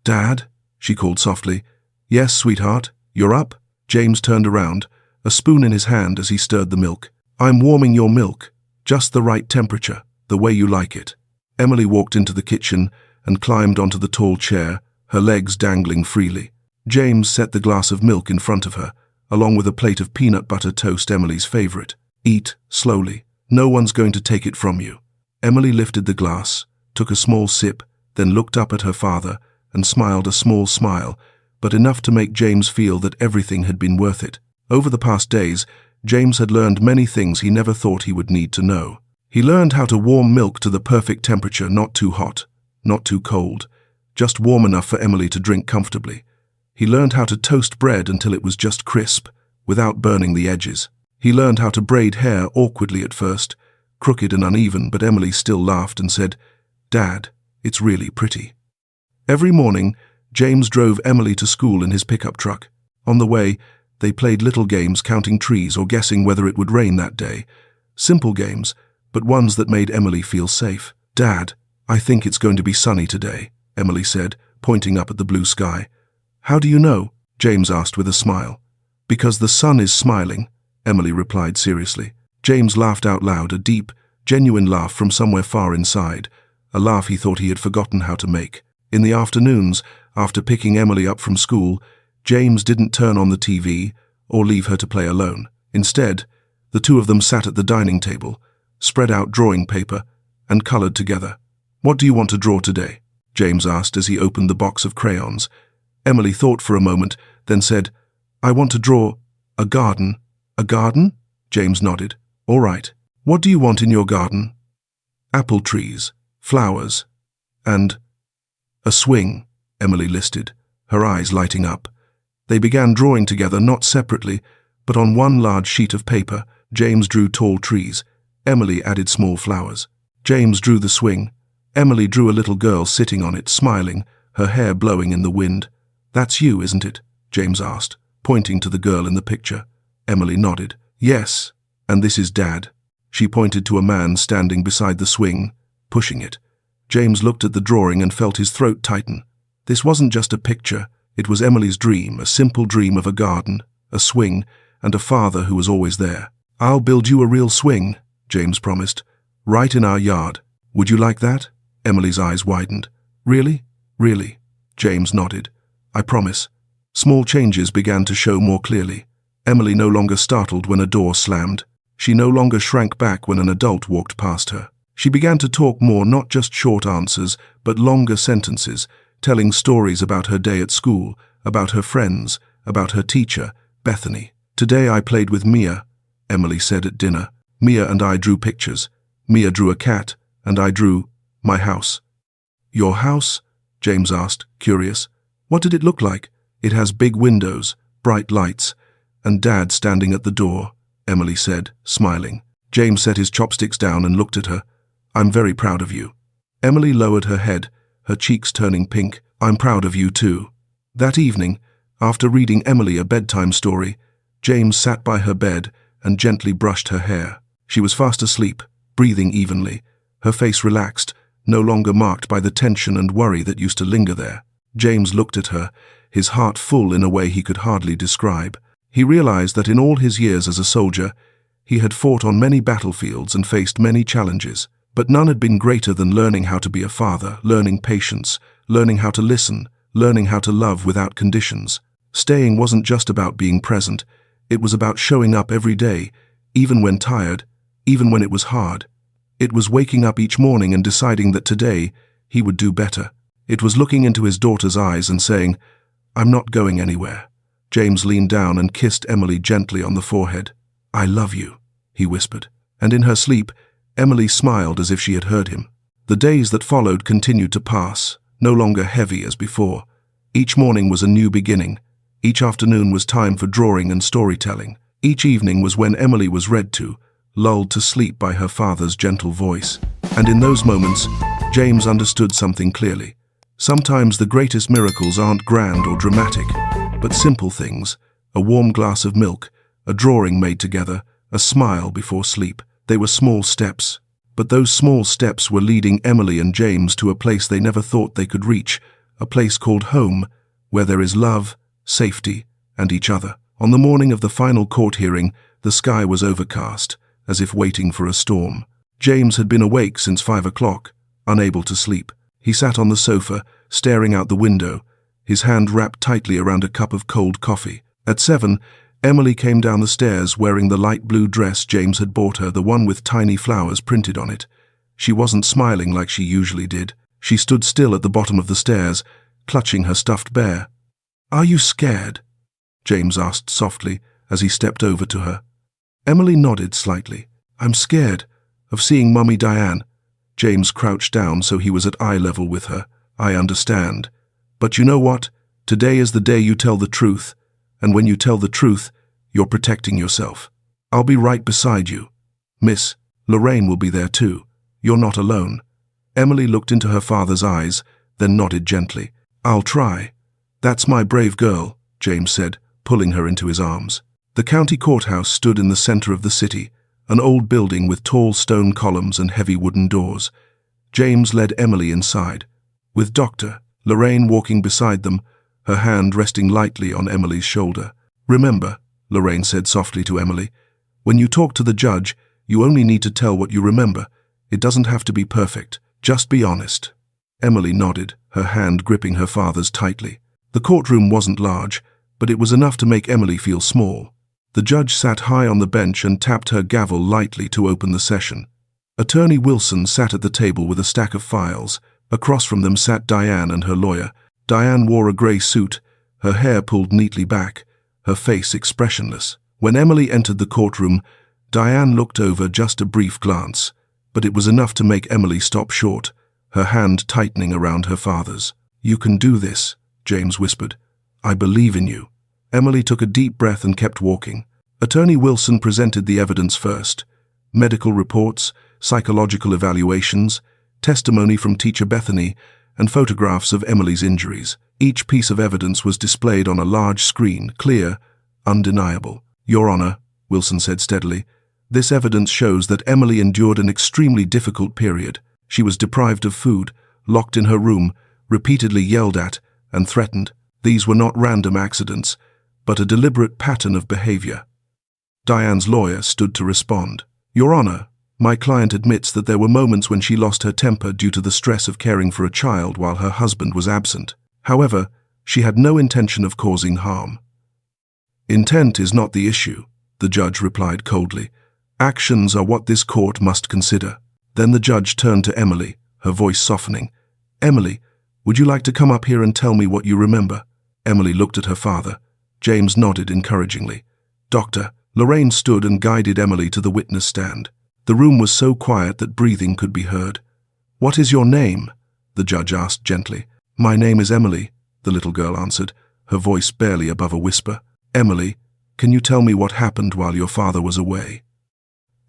"Dad?" she called softly. "Yes, sweetheart. You're up?" James turned around, a spoon in his hand as he stirred the milk. "I'm warming your milk, just the right temperature, the way you like it." Emily walked into the kitchen and climbed onto the tall chair, her legs dangling freely. James set the glass of milk in front of her, along with a plate of peanut butter toast, Emily's favorite. "Eat, slowly. No one's going to take it from you." Emily lifted the glass, took a small sip, then looked up at her father and smiled a small smile, but enough to make James feel that everything had been worth it. Over the past days, James had learned many things he never thought he would need to know. He learned how to warm milk to the perfect temperature, not too hot, not too cold, just warm enough for Emily to drink comfortably. He learned how to toast bread until it was just crisp, without burning the edges. He learned how to braid hair awkwardly at first, crooked and uneven, but Emily still laughed and said, "Dad, it's really pretty." Every morning, James drove Emily to school in his pickup truck. On the way, they played little games counting trees or guessing whether it would rain that day. Simple games, but ones that made Emily feel safe. "Dad, I think it's going to be sunny today," Emily said, pointing up at the blue sky. "How do you know?" James asked with a smile. "Because the sun is smiling," Emily replied seriously. James laughed out loud, a deep, genuine laugh from somewhere far inside, a laugh he thought he had forgotten how to make. In the afternoons, after picking Emily up from school, James didn't turn on the TV or leave her to play alone. Instead, the two of them sat at the dining table, spread out drawing paper, and colored together. "What do you want to draw today?" James asked as he opened the box of crayons. Emily thought for a moment, then said, "I want to draw a garden." "A garden?" James nodded. "All right. What do you want in your garden?" "Apple trees, flowers, and a swing," Emily listed, her eyes lighting up. They began drawing together, not separately, but on one large sheet of paper. James drew tall trees. Emily added small flowers. James drew the swing. Emily drew a little girl sitting on it, smiling, her hair blowing in the wind. "That's you, isn't it?" James asked, pointing to the girl in the picture. Emily nodded. "Yes, and this is Dad." She pointed to a man standing beside the swing, pushing it. James looked at the drawing and felt his throat tighten. This wasn't just a picture. It was Emily's dream, a simple dream of a garden, a swing, and a father who was always there. "I'll build you a real swing," James promised, "right in our yard. Would you like that?" Emily's eyes widened. "Really? Really?" James nodded. "I promise." Small changes began to show more clearly. Emily no longer startled when a door slammed. She no longer shrank back when an adult walked past her. She began to talk more, not just short answers, but longer sentences, telling stories about her day at school, about her friends, about her teacher, Bethany. "Today I played with Mia," Emily said at dinner. "Mia and I drew pictures. Mia drew a cat, and I drew my house." "Your house?" James asked, curious. "What did it look like?" "It has big windows, bright lights, and Dad standing at the door," Emily said, smiling. James set his chopsticks down and looked at her. "I'm very proud of you." Emily lowered her head, her cheeks turning pink. "I'm proud of you too." That evening, after reading Emily a bedtime story, James sat by her bed and gently brushed her hair. She was fast asleep, breathing evenly, her face relaxed, no longer marked by the tension and worry that used to linger there. James looked at her, his heart full in a way he could hardly describe. He realized that in all his years as a soldier, he had fought on many battlefields and faced many challenges, but none had been greater than learning how to be a father, learning patience, learning how to listen, learning how to love without conditions. Staying wasn't just about being present, it was about showing up every day, even when tired, even when it was hard. It was waking up each morning and deciding that today he would do better. It was looking into his daughter's eyes and saying, "I'm not going anywhere." James leaned down and kissed Emily gently on the forehead. "I love you," he whispered. And in her sleep, Emily smiled as if she had heard him. The days that followed continued to pass, no longer heavy as before. Each morning was a new beginning. Each afternoon was time for drawing and storytelling. Each evening was when Emily was read to, lulled to sleep by her father's gentle voice. And in those moments, James understood something clearly. Sometimes the greatest miracles aren't grand or dramatic, but simple things: a warm glass of milk, a drawing made together, a smile before sleep. They were small steps, but those small steps were leading Emily and James to a place they never thought they could reach, a place called home, where there is love, safety, and each other. On the morning of the final court hearing, the sky was overcast, as if waiting for a storm. James had been awake since 5 o'clock, unable to sleep. He sat on the sofa, staring out the window, his hand wrapped tightly around a cup of cold coffee. At 7, Emily came down the stairs wearing the light blue dress James had bought her, the one with tiny flowers printed on it. She wasn't smiling like she usually did. She stood still at the bottom of the stairs, clutching her stuffed bear. "Are you scared?" James asked softly as he stepped over to her. Emily nodded slightly. "I'm scared of seeing Mummy Diane." James crouched down so he was at eye level with her. "I understand. But you know what? Today is the day you tell the truth, and when you tell the truth, you're protecting yourself. I'll be right beside you. Miss, Lorraine will be there too. You're not alone." Emily looked into her father's eyes, then nodded gently. "I'll try. That's my brave girl," James said, pulling her into his arms. The county courthouse stood in the center of the city, an old building with tall stone columns and heavy wooden doors. James led Emily inside, with Dr. Lorraine walking beside them, her hand resting lightly on Emily's shoulder. "Remember," Lorraine said softly to Emily, "when you talk to the judge, you only need to tell what you remember. It doesn't have to be perfect. Just be honest." Emily nodded, her hand gripping her father's tightly. The courtroom wasn't large, but it was enough to make Emily feel small. The judge sat high on the bench and tapped her gavel lightly to open the session. Attorney Wilson sat at the table with a stack of files. Across from them sat Diane and her lawyer. Diane wore a grey suit, her hair pulled neatly back, her face expressionless. When Emily entered the courtroom, Diane looked over just a brief glance, but it was enough to make Emily stop short, her hand tightening around her father's. "You can do this," James whispered. "I believe in you." Emily took a deep breath and kept walking. Attorney Wilson presented the evidence first: medical reports, psychological evaluations, testimony from Teacher Bethany, and photographs of Emily's injuries. Each piece of evidence was displayed on a large screen, clear, undeniable. "Your Honor," Wilson said steadily, "this evidence shows that Emily endured an extremely difficult period. She was deprived of food, locked in her room, repeatedly yelled at, and threatened. These were not random accidents, but a deliberate pattern of behavior." Diane's lawyer stood to respond. "Your Honor, my client admits that there were moments when she lost her temper due to the stress of caring for a child while her husband was absent. However, she had no intention of causing harm." "Intent is not the issue," the judge replied coldly. "Actions are what this court must consider." Then the judge turned to Emily, her voice softening. "Emily, would you like to come up here and tell me what you remember?" Emily looked at her father. James nodded encouragingly. "Doctor." Lorraine stood and guided Emily to the witness stand. The room was so quiet that breathing could be heard. "What is your name?" the judge asked gently. "My name is Emily," the little girl answered, her voice barely above a whisper. "Emily, can you tell me what happened while your father was away?"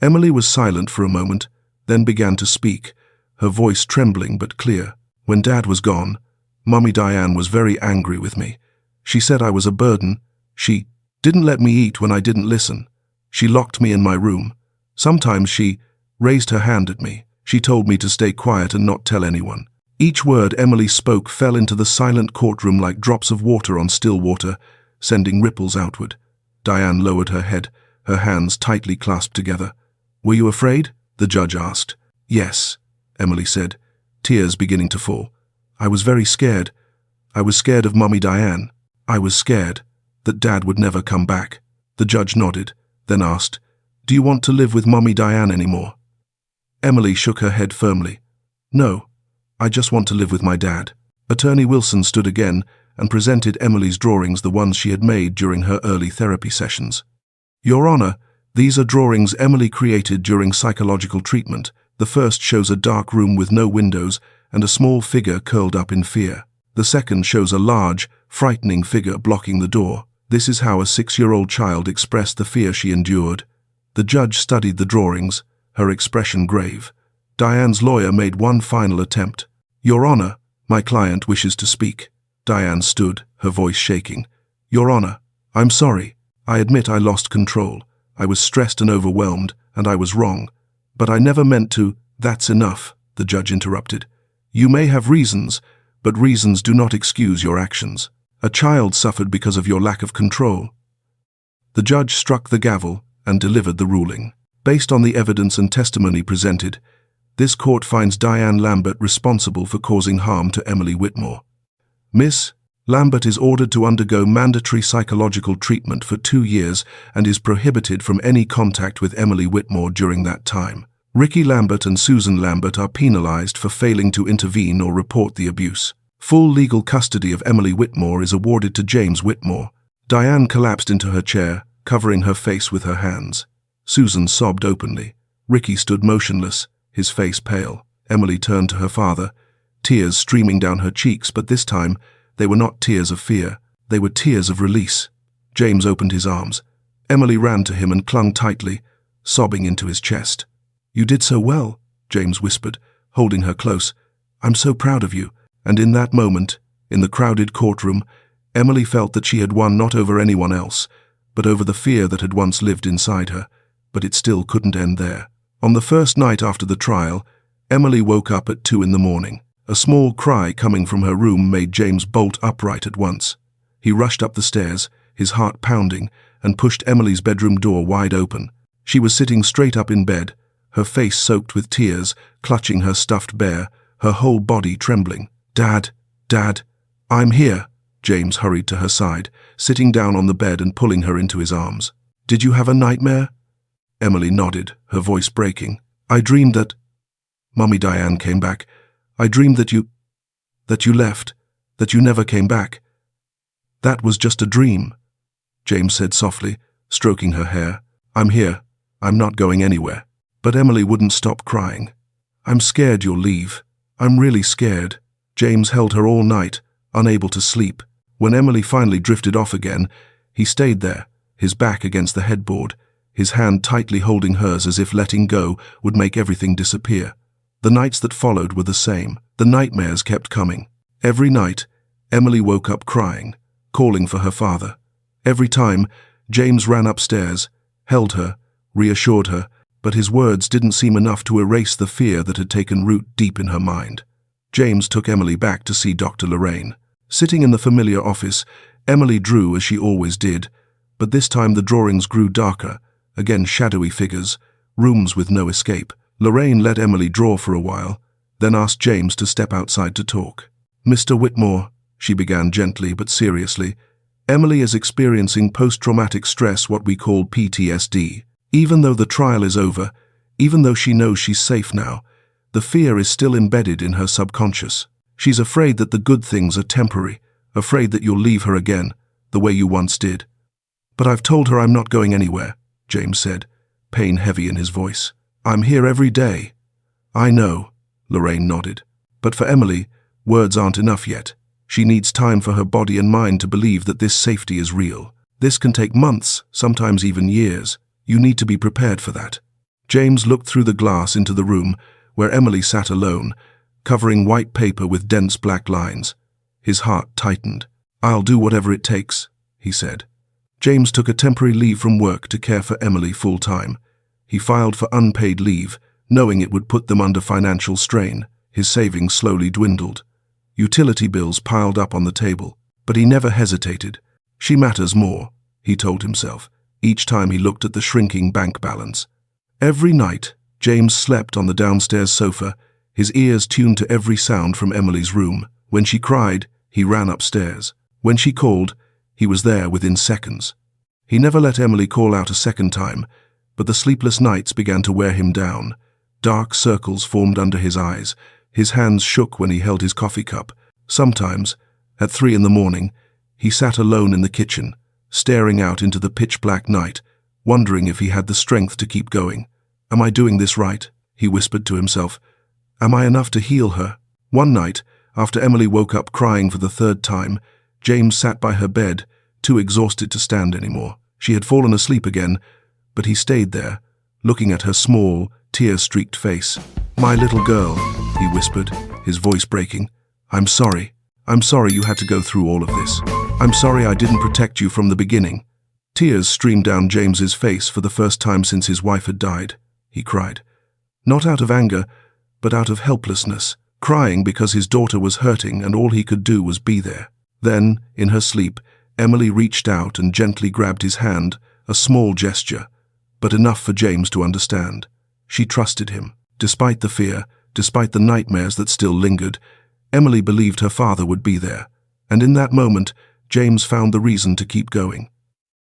Emily was silent for a moment, then began to speak, her voice trembling but clear. "When Dad was gone, Mummy Diane was very angry with me. She said I was a burden. She didn't let me eat when I didn't listen. She locked me in my room. Sometimes she raised her hand at me. She told me to stay quiet and not tell anyone." Each word Emily spoke fell into the silent courtroom like drops of water on still water, sending ripples outward. Diane lowered her head, her hands tightly clasped together. "Were you afraid?" the judge asked. "Yes," Emily said, tears beginning to fall. "I was very scared. I was scared of Mummy Diane. I was scared that Dad would never come back." The judge nodded, then asked, "Do you want to live with Mummy Diane anymore?" Emily shook her head firmly. "No, I just want to live with my dad." Attorney Wilson stood again and presented Emily's drawings, the ones she had made during her early therapy sessions. "Your Honor, these are drawings Emily created during psychological treatment. The first shows a dark room with no windows and a small figure curled up in fear. The second shows a large, frightening figure blocking the door. This is how a 6-year-old child expressed the fear she endured. The judge studied the drawings, her expression grave. Diane's lawyer made one final attempt. "Your Honor, my client wishes to speak." Diane stood, her voice shaking. "Your Honor, I'm sorry. I admit I lost control. I was stressed and overwhelmed, and I was wrong. But I never meant to—" "That's enough," the judge interrupted. "You may have reasons, but reasons do not excuse your actions. A child suffered because of your lack of control." The judge struck the gavel and delivered the ruling. Based on the evidence and testimony presented, this court finds Diane Lambert responsible for causing harm to Emily Whitmore. Miss Lambert is ordered to undergo mandatory psychological treatment for 2 years and is prohibited from any contact with Emily Whitmore during that time. Ricky Lambert and Susan Lambert are penalized for failing to intervene or report the abuse. Full legal custody of Emily Whitmore is awarded to James Whitmore. Diane collapsed into her chair, covering her face with her hands. Susan sobbed openly. Ricky stood motionless, his face pale. Emily turned to her father, tears streaming down her cheeks, but this time they were not tears of fear. They were tears of release. James opened his arms. Emily ran to him and clung tightly, sobbing into his chest. "You did so well," James whispered, holding her close. "I'm so proud of you." And in that moment, in the crowded courtroom, Emily felt that she had won not over anyone else, but over the fear that had once lived inside her. But it still couldn't end there. On the first night after the trial, Emily woke up at 2 in the morning. A small cry coming from her room made James bolt upright at once. He rushed up the stairs, his heart pounding, and pushed Emily's bedroom door wide open. She was sitting straight up in bed, her face soaked with tears, clutching her stuffed bear, her whole body trembling. "Dad, Dad, I'm here." James hurried to her side, sitting down on the bed and pulling her into his arms. "Did you have a nightmare?" Emily nodded, her voice breaking. "I dreamed that—" Mummy Diane came back. "I dreamed that you left, that you never came back." "That was just a dream," James said softly, stroking her hair. "I'm here. I'm not going anywhere." But Emily wouldn't stop crying. "I'm scared you'll leave. I'm really scared." James held her all night, unable to sleep. When Emily finally drifted off again, he stayed there, his back against the headboard, his hand tightly holding hers as if letting go would make everything disappear. The nights that followed were the same. The nightmares kept coming. Every night, Emily woke up crying, calling for her father. Every time, James ran upstairs, held her, reassured her, but his words didn't seem enough to erase the fear that had taken root deep in her mind. James took Emily back to see Dr. Lorraine. Sitting in the familiar office, Emily drew as she always did, but this time the drawings grew darker, again shadowy figures, rooms with no escape. Lorraine let Emily draw for a while, then asked James to step outside to talk. "Mr. Whitmore," she began gently but seriously, "Emily is experiencing post-traumatic stress, what we call PTSD. Even though the trial is over, even though she knows she's safe now, the fear is still embedded in her subconscious. She's afraid that the good things are temporary, afraid that you'll leave her again, the way you once did." "But I've told her I'm not going anywhere," James said, pain heavy in his voice. "I'm here every day." "I know," Lorraine nodded. "But for Emily, words aren't enough yet. She needs time for her body and mind to believe that this safety is real. This can take months, sometimes even years. You need to be prepared for that." James looked through the glass into the room, where Emily sat alone, covering white paper with dense black lines. His heart tightened. "I'll do whatever it takes," he said. James took a temporary leave from work to care for Emily full-time. He filed for unpaid leave, knowing it would put them under financial strain. His savings slowly dwindled. Utility bills piled up on the table, but he never hesitated. She matters more, he told himself, each time he looked at the shrinking bank balance. Every night, James slept on the downstairs sofa, his ears tuned to every sound from Emily's room. When she cried, he ran upstairs. When she called, he was there within seconds. He never let Emily call out a second time, but the sleepless nights began to wear him down. Dark circles formed under his eyes. His hands shook when he held his coffee cup. Sometimes, at 3 in the morning, he sat alone in the kitchen, staring out into the pitch-black night, wondering if he had the strength to keep going. "Am I doing this right?" he whispered to himself. "Am I enough to heal her?" One night, after Emily woke up crying for the 3rd time, James sat by her bed, too exhausted to stand anymore. She had fallen asleep again, but he stayed there, looking at her small, tear-streaked face. "My little girl," he whispered, his voice breaking. I'm sorry you had to go through all of this. I'm sorry I didn't protect you from the beginning." Tears streamed down James's face for the first time since his wife had died. He cried. Not out of anger, but out of helplessness, crying because his daughter was hurting and all he could do was be there. Then, in her sleep, Emily reached out and gently grabbed his hand, a small gesture, but enough for James to understand. She trusted him. Despite the fear, despite the nightmares that still lingered, Emily believed her father would be there, and in that moment, James found the reason to keep going.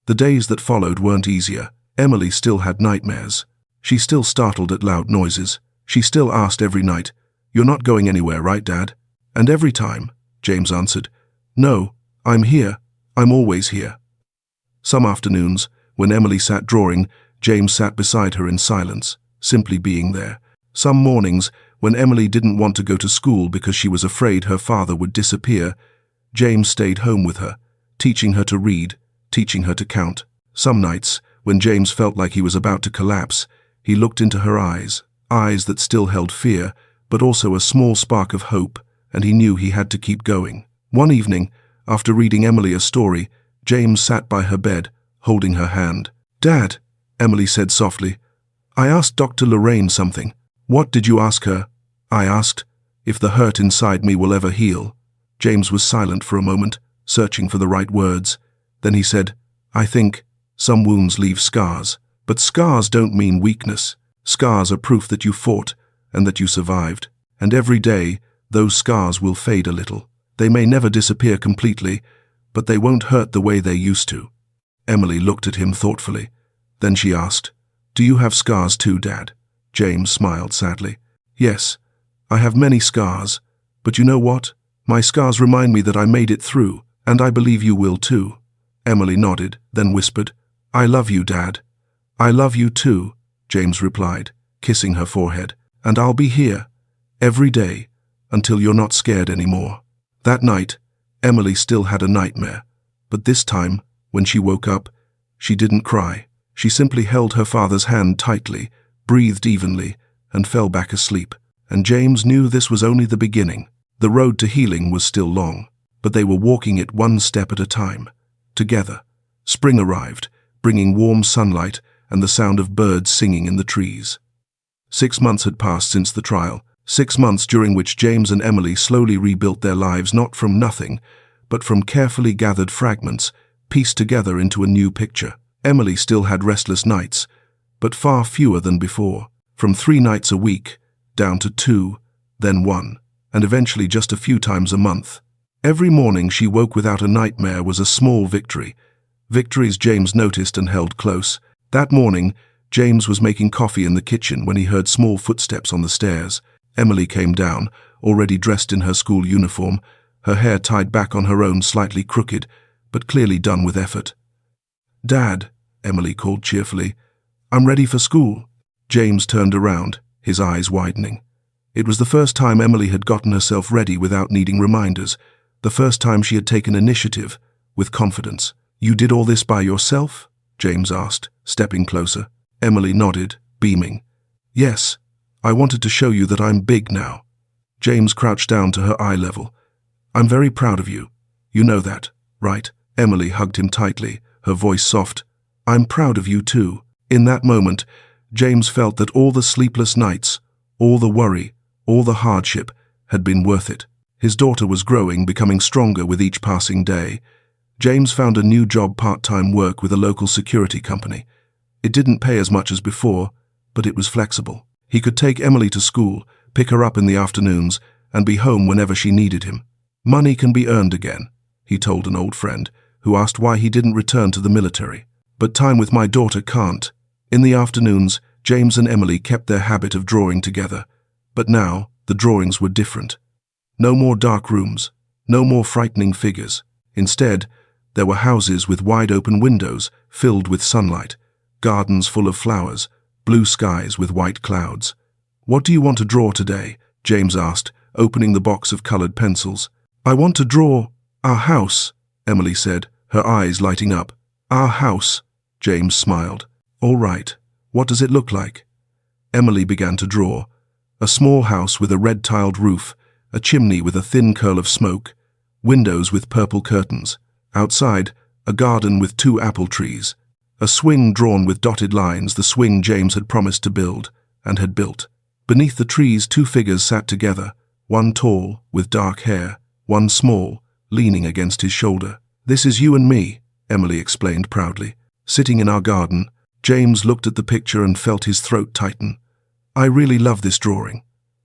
The days that followed weren't easier. Emily still had nightmares. She still startled at loud noises. She still asked every night, "You're not going anywhere, right, Dad?" And every time, James answered, "No, I'm here. I'm always here." Some afternoons, when Emily sat drawing, James sat beside her in silence, simply being there. Some mornings, when Emily didn't want to go to school because she was afraid her father would disappear, James stayed home with her, teaching her to read, teaching her to count. Some nights, when James felt like he was about to collapse, he looked into her eyes, eyes that still held fear, but also a small spark of hope, and he knew he had to keep going. One evening, after reading Emily a story, James sat by her bed, holding her hand. "Dad," Emily said softly, "I asked Dr. Lorraine something." "What did you ask her?" "I asked if the hurt inside me will ever heal." James was silent for a moment, searching for the right words. Then he said, "I think some wounds leave scars, but scars don't mean weakness. Scars are proof that you fought and that you survived. And every day, those scars will fade a little. They may never disappear completely, but they won't hurt the way they used to." Emily looked at him thoughtfully. Then she asked, "Do you have scars too, Dad?" James smiled sadly. "Yes, I have many scars, but you know what? My scars remind me that I made it through, and I believe you will too." Emily nodded, then whispered, "I love you, Dad." "I love you too," James replied, kissing her forehead. "And I'll be here, every day, until you're not scared anymore." That night, Emily still had a nightmare, but this time, when she woke up, she didn't cry. She simply held her father's hand tightly, breathed evenly, and fell back asleep. And James knew this was only the beginning. The road to healing was still long, but they were walking it one step at a time. Together, spring arrived, bringing warm sunlight and the sound of birds singing in the trees. 6 months had passed since the trial, 6 months during which James and Emily slowly rebuilt their lives not from nothing, but from carefully gathered fragments, pieced together into a new picture. Emily still had restless nights, but far fewer than before, from 3 nights a week, down to 2, then 1, and eventually just a few times a month. Every morning she woke without a nightmare was a small victory. Victories James noticed and held close. That morning, James was making coffee in the kitchen when he heard small footsteps on the stairs. Emily came down, already dressed in her school uniform, her hair tied back on her own, slightly crooked, but clearly done with effort. "Dad," Emily called cheerfully, "I'm ready for school." James turned around, his eyes widening. It was the first time Emily had gotten herself ready without needing reminders, the first time she had taken initiative, with confidence. "You did all this by yourself?" James asked, stepping closer. Emily nodded, beaming. "Yes, I wanted to show you that I'm big now." James crouched down to her eye level. "I'm very proud of you. You know that, right?" Emily hugged him tightly, her voice soft. "I'm proud of you too." In that moment, James felt that all the sleepless nights, all the worry, all the hardship had been worth it. His daughter was growing, becoming stronger with each passing day. James found a new job, part-time work with a local security company. It didn't pay as much as before, but it was flexible. He could take Emily to school, pick her up in the afternoons, and be home whenever she needed him. "Money can be earned again," he told an old friend, who asked why he didn't return to the military. "But time with my daughter can't." In the afternoons, James and Emily kept their habit of drawing together. But now, the drawings were different. No more dark rooms, no more frightening figures. Instead, there were houses with wide-open windows filled with sunlight, gardens full of flowers, blue skies with white clouds. "What do you want to draw today?" James asked, opening the box of colored pencils. "I want to draw our house," Emily said, her eyes lighting up. "Our house," James smiled. "All right. What does it look like?" Emily began to draw. A small house with a red-tiled roof, a chimney with a thin curl of smoke, windows with purple curtains. Outside, a garden with 2 apple trees. A swing drawn with dotted lines, the swing James had promised to build, and had built. Beneath the trees 2 figures sat together, one tall, with dark hair, one small, leaning against his shoulder. "This is you and me," Emily explained proudly. "Sitting in our garden." James looked at the picture and felt his throat tighten. "I really love this drawing."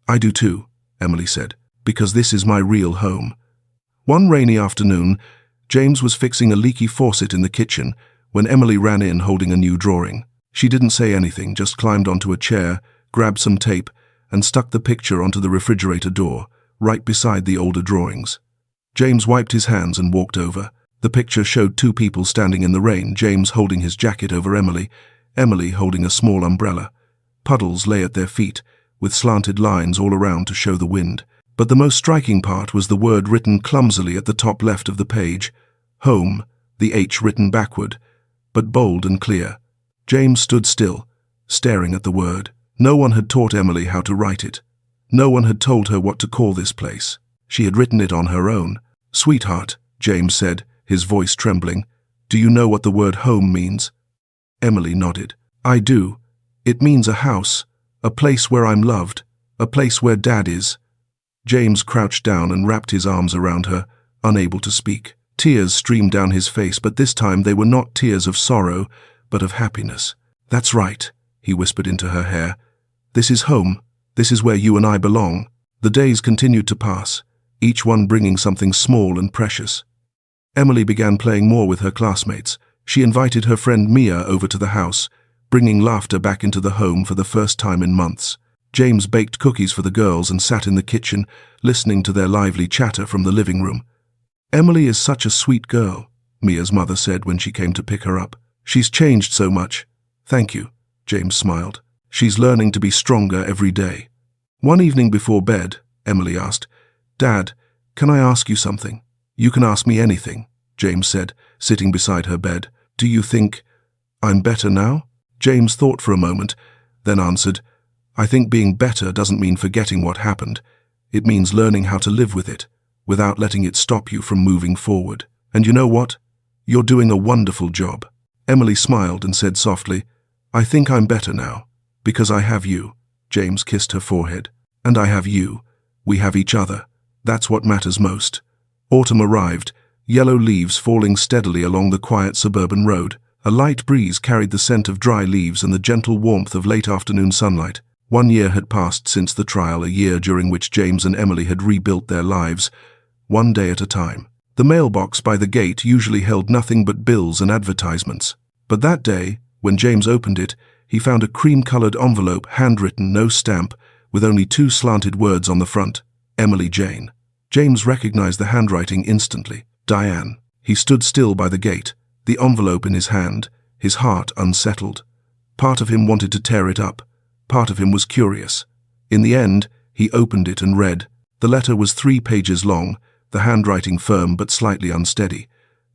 "I do too," Emily said, "because this is my real home." One rainy afternoon, James was fixing a leaky faucet in the kitchen when Emily ran in holding a new drawing. She didn't say anything, just climbed onto a chair, grabbed some tape, and stuck the picture onto the refrigerator door, right beside the older drawings. James wiped his hands and walked over. The picture showed 2 people standing in the rain, James holding his jacket over Emily, Emily holding a small umbrella. Puddles lay at their feet, with slanted lines all around to show the wind. But the most striking part was the word written clumsily at the top left of the page. Home, the H written backward, but bold and clear. James stood still, staring at the word. No one had taught Emily how to write it. No one had told her what to call this place. She had written it on her own. "Sweetheart," James said, his voice trembling, "do you know what the word home means?" Emily nodded. "I do. It means a house, a place where I'm loved, a place where Dad is." James crouched down and wrapped his arms around her, unable to speak. Tears streamed down his face, but this time they were not tears of sorrow, but of happiness. "That's right," he whispered into her hair. "This is home. This is where you and I belong." The days continued to pass, each one bringing something small and precious. Emily began playing more with her classmates. She invited her friend Mia over to the house, bringing laughter back into the home for the first time in months. James baked cookies for the girls and sat in the kitchen, listening to their lively chatter from the living room. "Emily is such a sweet girl," Mia's mother said when she came to pick her up. "She's changed so much." "Thank you," James smiled. "She's learning to be stronger every day." One evening before bed, Emily asked, "Dad, can I ask you something?" "You can ask me anything," James said, sitting beside her bed. "Do you think I'm better now?" James thought for a moment, then answered, "I think being better doesn't mean forgetting what happened. It means learning how to live with it, without letting it stop you from moving forward. And you know what? You're doing a wonderful job." Emily smiled and said softly, "I think I'm better now, because I have you." James kissed her forehead. "And I have you. We have each other. That's what matters most." Autumn arrived, yellow leaves falling steadily along the quiet suburban road. A light breeze carried the scent of dry leaves and the gentle warmth of late afternoon sunlight. 1 year had passed since the trial, a year during which James and Emily had rebuilt their lives, one day at a time. The mailbox by the gate usually held nothing but bills and advertisements. But that day, when James opened it, he found a cream-colored envelope, handwritten, no stamp, with only 2 slanted words on the front: Emily Jane. James recognized the handwriting instantly. Diane. He stood still by the gate, the envelope in his hand, his heart unsettled. Part of him wanted to tear it up. Part of him was curious. In the end, he opened it and read. The letter was 3 pages long, the handwriting firm but slightly unsteady.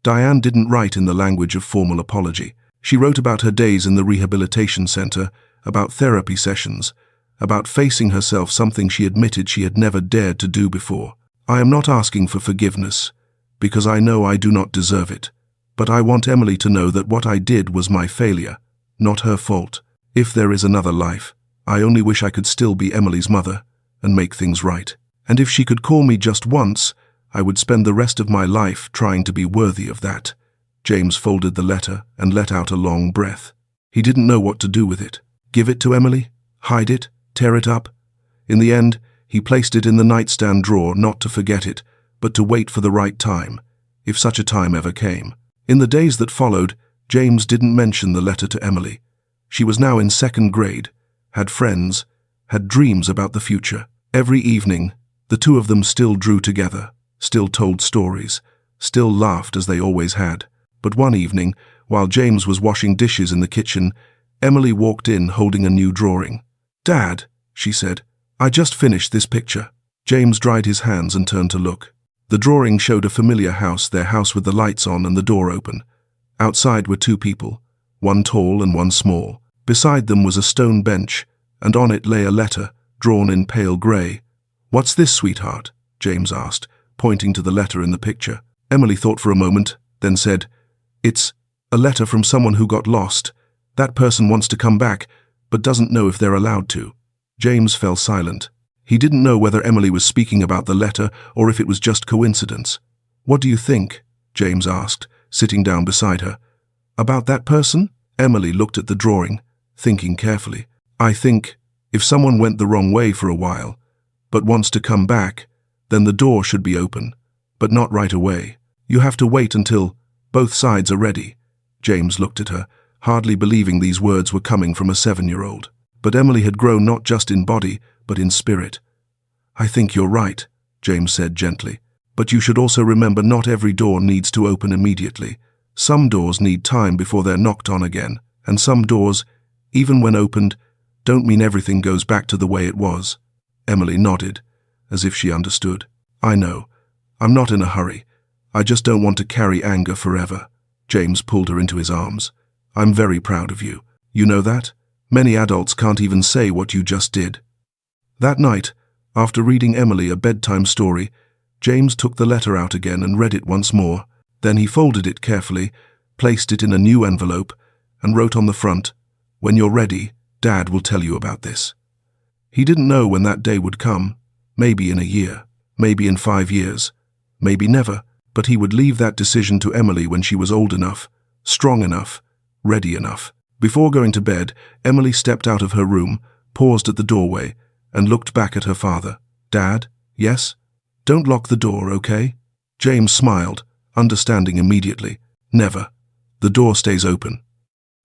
Diane didn't write in the language of formal apology. She wrote about her days in the rehabilitation center, about therapy sessions, about facing herself, something she admitted she had never dared to do before. "I am not asking for forgiveness, because I know I do not deserve it. But I want Emily to know that what I did was my failure, not her fault. If there is another life, I only wish I could still be Emily's mother and make things right. And if she could call me just once, I would spend the rest of my life trying to be worthy of that." James folded the letter and let out a long breath. He didn't know what to do with it. Give it to Emily? Hide it? Tear it up? In the end, he placed it in the nightstand drawer, not to forget it, but to wait for the right time, if such a time ever came. In the days that followed, James didn't mention the letter to Emily. She was now in 2nd grade, had friends, had dreams about the future. Every evening, the 2 of them still drew together, still told stories, still laughed as they always had. But one evening, while James was washing dishes in the kitchen, Emily walked in holding a new drawing. "Dad," she said, "I just finished this picture." James dried his hands and turned to look. The drawing showed a familiar house, their house with the lights on and the door open. Outside were two people, one tall and one small. Beside them was a stone bench, and on it lay a letter, drawn in pale grey. "What's this, sweetheart?" James asked, pointing to the letter in the picture. Emily thought for a moment, then said, "It's a letter from someone who got lost. That person wants to come back, but doesn't know if they're allowed to." James fell silent. He didn't know whether Emily was speaking about the letter or if it was just coincidence. "What do you think?" James asked, sitting down beside her. "About that person?" Emily looked at the drawing, thinking carefully. "I think if someone went the wrong way for a while, but wants to come back, then the door should be open, but not right away. You have to wait until both sides are ready." James looked at her, hardly believing these words were coming from a 7-year-old. But Emily had grown not just in body, but in spirit. "I think you're right," James said gently. "But you should also remember not every door needs to open immediately. Some doors need time before they're knocked on again, and some doors, even when opened, don't mean everything goes back to the way it was." Emily nodded, as if she understood. "I know. I'm not in a hurry. I just don't want to carry anger forever." James pulled her into his arms. "I'm very proud of you. You know that? Many adults can't even say what you just did." That night, after reading Emily a bedtime story, James took the letter out again and read it once more. Then he folded it carefully, placed it in a new envelope, and wrote on the front, "When you're ready, Dad will tell you about this." He didn't know when that day would come, maybe in a year, maybe in 5 years, maybe never, but he would leave that decision to Emily when she was old enough, strong enough, ready enough. Before going to bed, Emily stepped out of her room, paused at the doorway, and looked back at her father. "Dad? Yes? Don't lock the door, okay?" James smiled, understanding immediately. "Never. The door stays open."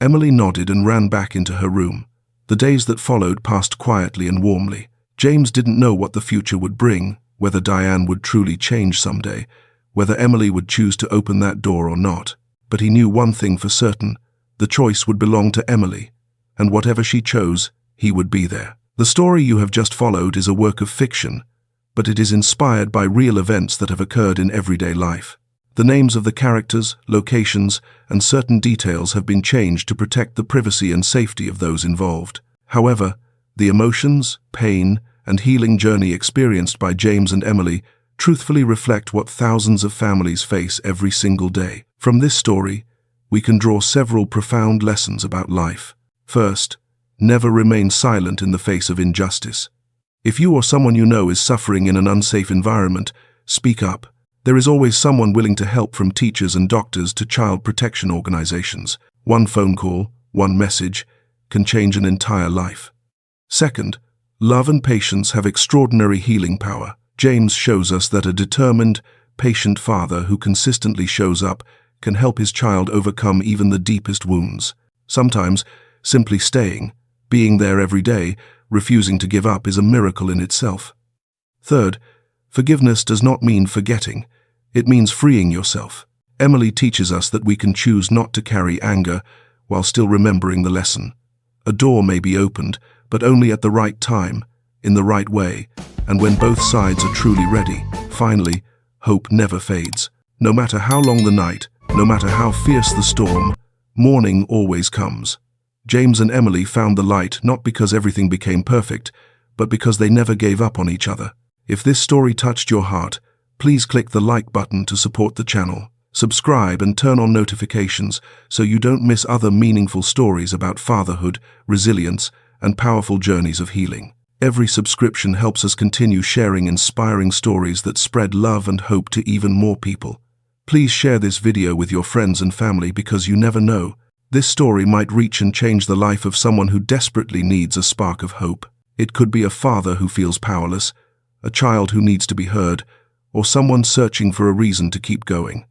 Emily nodded and ran back into her room. The days that followed passed quietly and warmly. James didn't know what the future would bring, whether Diane would truly change someday, whether Emily would choose to open that door or not. But he knew one thing for certain: the choice would belong to Emily, and whatever she chose, he would be there. The story you have just followed is a work of fiction, but it is inspired by real events that have occurred in everyday life. The names of the characters, locations, and certain details have been changed to protect the privacy and safety of those involved. However, the emotions, pain, and healing journey experienced by James and Emily truthfully reflect what thousands of families face every single day. From this story, we can draw several profound lessons about life. First, never remain silent in the face of injustice. If you or someone you know is suffering in an unsafe environment, speak up. There is always someone willing to help, from teachers and doctors to child protection organizations. One phone call, one message, can change an entire life. Second, love and patience have extraordinary healing power. James shows us that a determined, patient father who consistently shows up can help his child overcome even the deepest wounds. Sometimes, simply staying, being there every day, refusing to give up is a miracle in itself. Third, forgiveness does not mean forgetting. It means freeing yourself. Emily teaches us that we can choose not to carry anger while still remembering the lesson. A door may be opened, but only at the right time, in the right way, and when both sides are truly ready. Finally, hope never fades. No matter how long the night, no matter how fierce the storm, morning always comes. James and Emily found the light not because everything became perfect, but because they never gave up on each other. If this story touched your heart, please click the like button to support the channel. Subscribe and turn on notifications so you don't miss other meaningful stories about fatherhood, resilience, and powerful journeys of healing. Every subscription helps us continue sharing inspiring stories that spread love and hope to even more people. Please share this video with your friends and family, because you never know, this story might reach and change the life of someone who desperately needs a spark of hope. It could be a father who feels powerless, a child who needs to be heard, or someone searching for a reason to keep going.